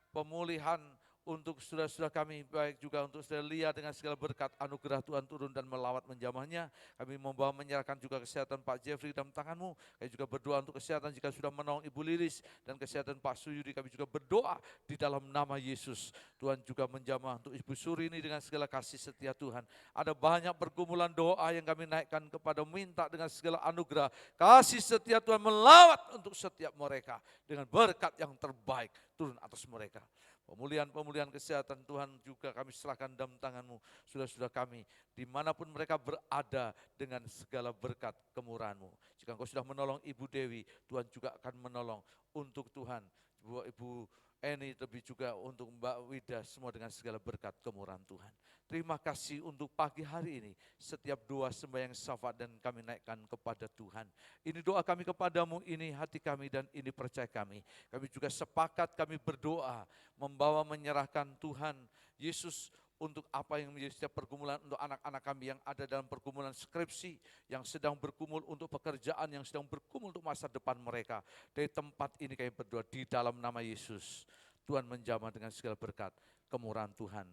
pemulihan untuk saudara-saudara kami, baik juga untuk saudara Lia dengan segala berkat anugerah Tuhan turun dan melawat menjamahnya. Kami membawa menyerahkan juga kesehatan Pak Jeffrey dalam tangan-Mu. Kami juga berdoa untuk kesehatan jika sudah menolong Ibu Lilis dan kesehatan Pak Suyudi. Kami juga berdoa di dalam nama Yesus. Tuhan juga menjamah untuk Ibu Suri ini dengan segala kasih setia Tuhan. Ada banyak pergumulan doa yang kami naikkan kepada minta dengan segala anugerah. Kasih setia Tuhan melawat untuk setiap mereka dengan berkat yang terbaik turun atas mereka. Pemulihan kesehatan Tuhan juga kami serahkan dalam tangan-Mu. Saudara-saudara kami, dimanapun mereka berada dengan segala berkat kemurahan-Mu. Jika Engkau sudah menolong Ibu Dewi, Tuhan juga akan menolong untuk Tuhan. Ibu Eni, lebih juga untuk Mbak Wida, semua dengan segala berkat kemurahan Tuhan. Terima kasih untuk pagi hari ini, setiap doa sembahyang syafaat dan kami naikkan kepada Tuhan. Ini doa kami kepadamu, ini hati kami dan ini percaya kami. Kami juga sepakat kami berdoa, membawa menyerahkan Tuhan Yesus untuk apa yang menjadi setiap pergumulan untuk anak-anak kami yang ada dalam pergumulan skripsi, yang sedang bergumul untuk pekerjaan, yang sedang bergumul untuk masa depan mereka. Dari tempat ini kami berdoa di dalam nama Yesus. Tuhan menjamah dengan segala berkat, kemurahan Tuhan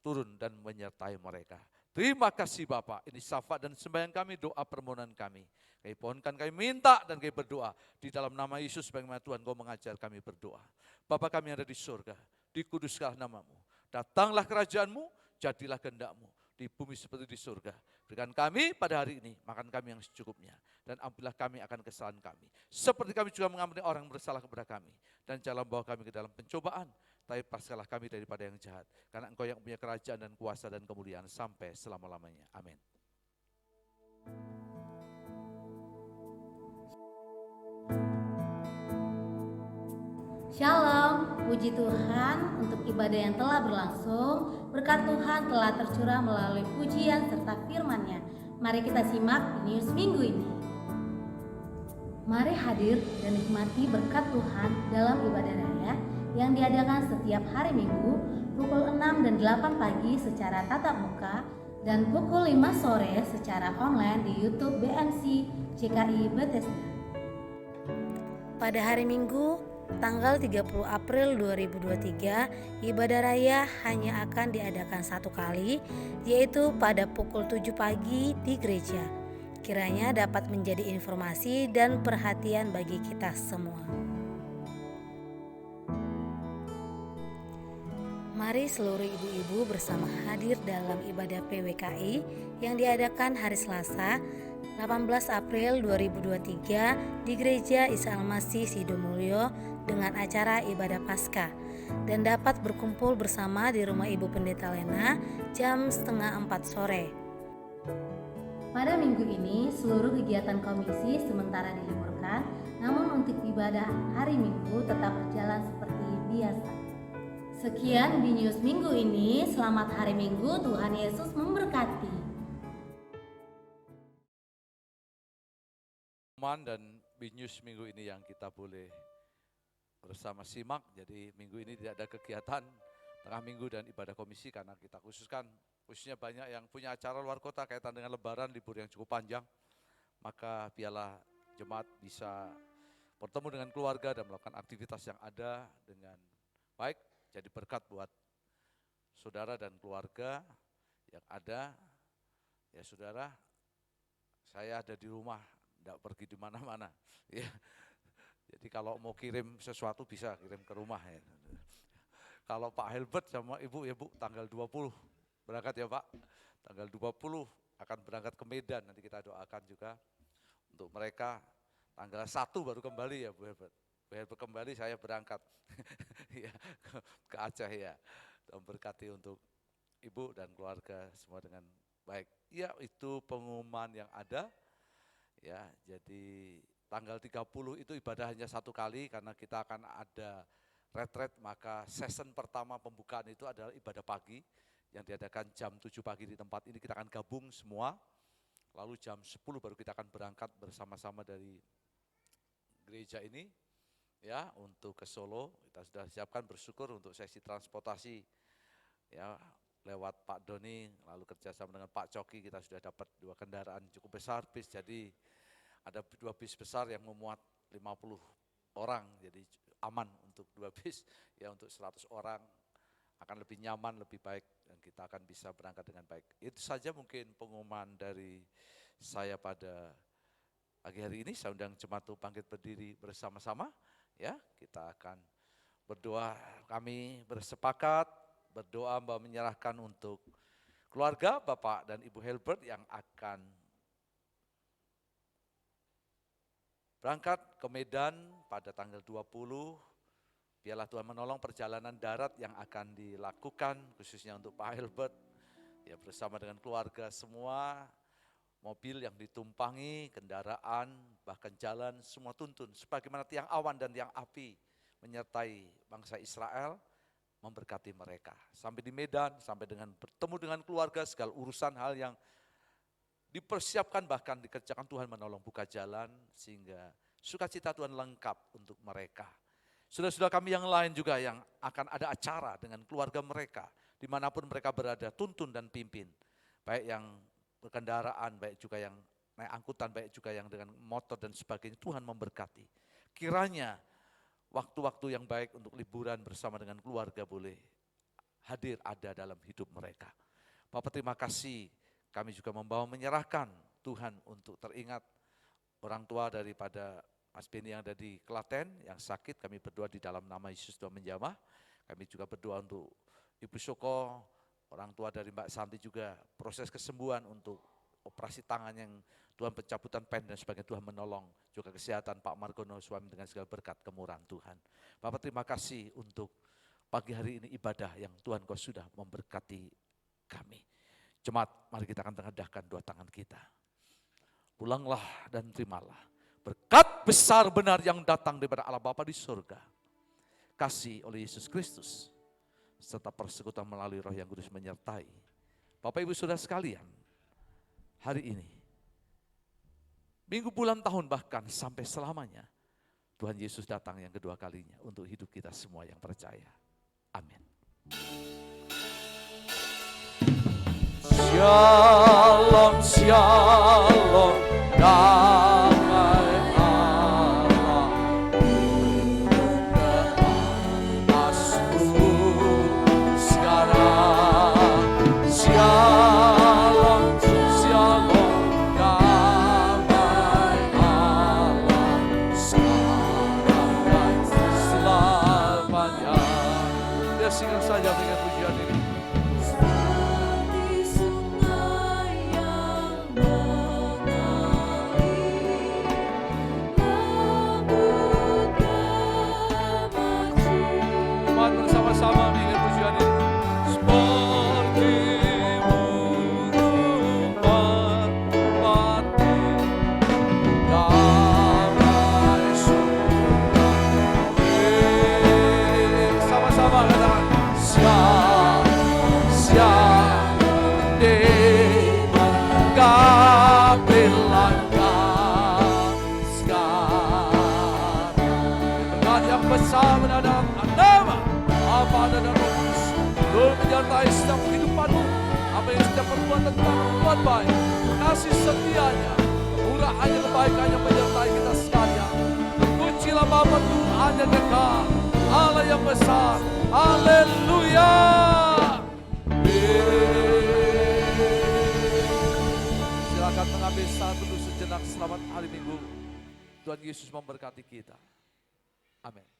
turun dan menyertai mereka. Terima kasih Bapak, ini syafaat dan sembahyang kami, doa permohonan kami. Kami pohonkan, kami minta dan kami berdoa di dalam nama Yesus, bagaimana Tuhan Kau mengajar kami berdoa. Bapa kami yang ada di surga, dikuduskanlah namamu. Datanglah kerajaan-Mu, jadilah kehendak-Mu di bumi seperti di surga. Berikan kami pada hari ini makan kami yang secukupnya, dan ampunilah kami akan kesalahan kami, seperti kami juga mengampuni orang yang bersalah kepada kami. Dan jangan bawa kami ke dalam pencobaan, tapi paskalah kami daripada yang jahat. Karena Engkau yang punya kerajaan dan kuasa dan kemuliaan sampai selama-lamanya. Amin. Shalom, puji Tuhan untuk ibadah yang telah berlangsung. Berkat Tuhan telah tercurah melalui pujian serta firman-Nya. Mari kita simak news minggu ini. Mari hadir dan nikmati berkat Tuhan dalam ibadah raya yang diadakan setiap hari Minggu pukul 6 dan 8 pagi secara tatap muka dan pukul 5 sore secara online di YouTube BMC CKI Bethesda. Pada hari Minggu, tanggal 30 April 2023, ibadah raya hanya akan diadakan satu kali, yaitu pada pukul 7 pagi di gereja. Kiranya dapat menjadi informasi dan perhatian bagi kita semua. Mari seluruh ibu-ibu bersama hadir dalam ibadah PWKI yang diadakan hari Selasa 18 April 2023 di Gereja Isa Al-Masih Sidomulyo dengan acara ibadah Paskah, dan dapat berkumpul bersama di rumah Ibu Pendeta Lena jam 3:30 sore. Pada minggu ini seluruh kegiatan komisi sementara diliburkan, namun untuk ibadah hari Minggu tetap berjalan seperti biasa. Sekian di news minggu ini, selamat hari Minggu, Tuhan Yesus memberkati. Dan News minggu ini yang kita boleh bersama simak. Jadi minggu ini tidak ada kegiatan tengah minggu dan ibadah komisi karena kita khususnya banyak yang punya acara luar kota kaitan dengan lebaran, libur yang cukup panjang. Maka biarlah jemaat bisa bertemu dengan keluarga dan melakukan aktivitas yang ada dengan baik. Jadi berkat buat saudara dan keluarga yang ada. Ya saudara, saya ada di rumah, tidak pergi di mana-mana. Ya. Jadi kalau mau kirim sesuatu bisa kirim ke rumah ya. Kalau Pak Helbert sama Ibu ya Bu, tanggal 20 berangkat ya Pak. Tanggal 20 akan berangkat ke Medan, nanti kita doakan juga untuk mereka. Tanggal 1 baru kembali ya Bu Helbert. Bu Helbert kembali, saya berangkat ya, ke Aceh ya. Dan berkati untuk Ibu dan keluarga semua dengan baik. Ya itu pengumuman yang ada. Ya, jadi tanggal 30 itu ibadah hanya satu kali karena kita akan ada retret, maka session pertama pembukaan itu adalah ibadah pagi yang diadakan jam 7 pagi di tempat ini. Kita akan gabung semua, lalu jam 10 baru kita akan berangkat bersama-sama dari gereja ini ya untuk ke Solo. Kita sudah siapkan, bersyukur untuk sesi transportasi ya lewat Pak Doni, lalu kerjasama dengan Pak Coki kita sudah dapat 2 kendaraan cukup besar bis, jadi ada 2 bis besar yang memuat 50 orang, jadi aman untuk 2 bis ya untuk 100 orang akan lebih nyaman, lebih baik, dan kita akan bisa berangkat dengan baik. Itu saja mungkin pengumuman dari saya pada pagi hari ini. Saya undang jemaat untuk bangkit berdiri bersama-sama. Ya, kita akan berdoa. Kami bersepakat berdoa menyerahkan untuk keluarga Bapak dan Ibu Helbert yang akan berangkat ke Medan pada tanggal 20. Biarlah Tuhan menolong perjalanan darat yang akan dilakukan khususnya untuk Pak Helbert. Ya, bersama dengan keluarga semua, mobil yang ditumpangi, kendaraan, bahkan jalan semua tuntun. Sebagaimana tiang awan dan tiang api menyertai bangsa Israel, memberkati mereka. Sampai di Medan, sampai dengan bertemu dengan keluarga, segala urusan hal yang dipersiapkan bahkan dikerjakan, Tuhan menolong buka jalan sehingga sukacita Tuhan lengkap untuk mereka. Saudara-saudara kami yang lain juga yang akan ada acara dengan keluarga mereka, dimanapun mereka berada, tuntun dan pimpin. Baik yang berkendaraan, baik juga yang naik angkutan, baik juga yang dengan motor dan sebagainya, Tuhan memberkati. Kiranya waktu-waktu yang baik untuk liburan bersama dengan keluarga boleh hadir ada dalam hidup mereka. Bapak terima kasih, kami juga membawa menyerahkan Tuhan untuk teringat orang tua daripada Mas Beni yang ada di Klaten yang sakit, kami berdoa di dalam nama Yesus Tuhan menjamah. Kami juga berdoa untuk Ibu Soko, orang tua dari Mbak Santi juga proses kesembuhan untuk operasi tangan yang Tuhan pencabutan pen dan sebagainya, Tuhan menolong. Juga kesehatan Pak Margono suami dengan segala berkat kemurahan Tuhan. Bapak terima kasih untuk pagi hari ini ibadah yang Tuhan Kau sudah memberkati kami. Jemaat, mari kita akan tengadahkan dua tangan kita. Pulanglah dan terimalah berkat besar benar yang datang daripada Allah Bapa di surga, kasih oleh Yesus Kristus, serta persekutuan melalui Roh yang Kudus menyertai Bapak Ibu Saudara sekalian. Hari ini, minggu, bulan, tahun, bahkan sampai selamanya, Tuhan Yesus datang yang kedua kalinya untuk hidup kita semua yang percaya. Amin. Shalom, shalom, damai Allah atasmu sekarang. Shalom, shalom, damai Allah sekarang dan selamanya. Biar singkat saja dengan pujian ini. Bersama-sama dengan pujian ini. Seperti burung merpati, damai surga. Sama-sama katakan, siap menggapai langkah sekarang. Berkat yang besar mendadak nama Bapa dan Roh Kudus turut menyertai setiap kehidupanmu. Apa yang setiap perbuatan tentang berbuat baik, kasih setianya, kemurahannya, kebaikannya menyertai kita sekalian. Pujilah Bapa Tuhan yang kekal, Allah yang besar. Haleluya. Silakan mengambil saat dulu sejenak. Selamat hari Minggu. Tuhan Yesus memberkati kita. Amin.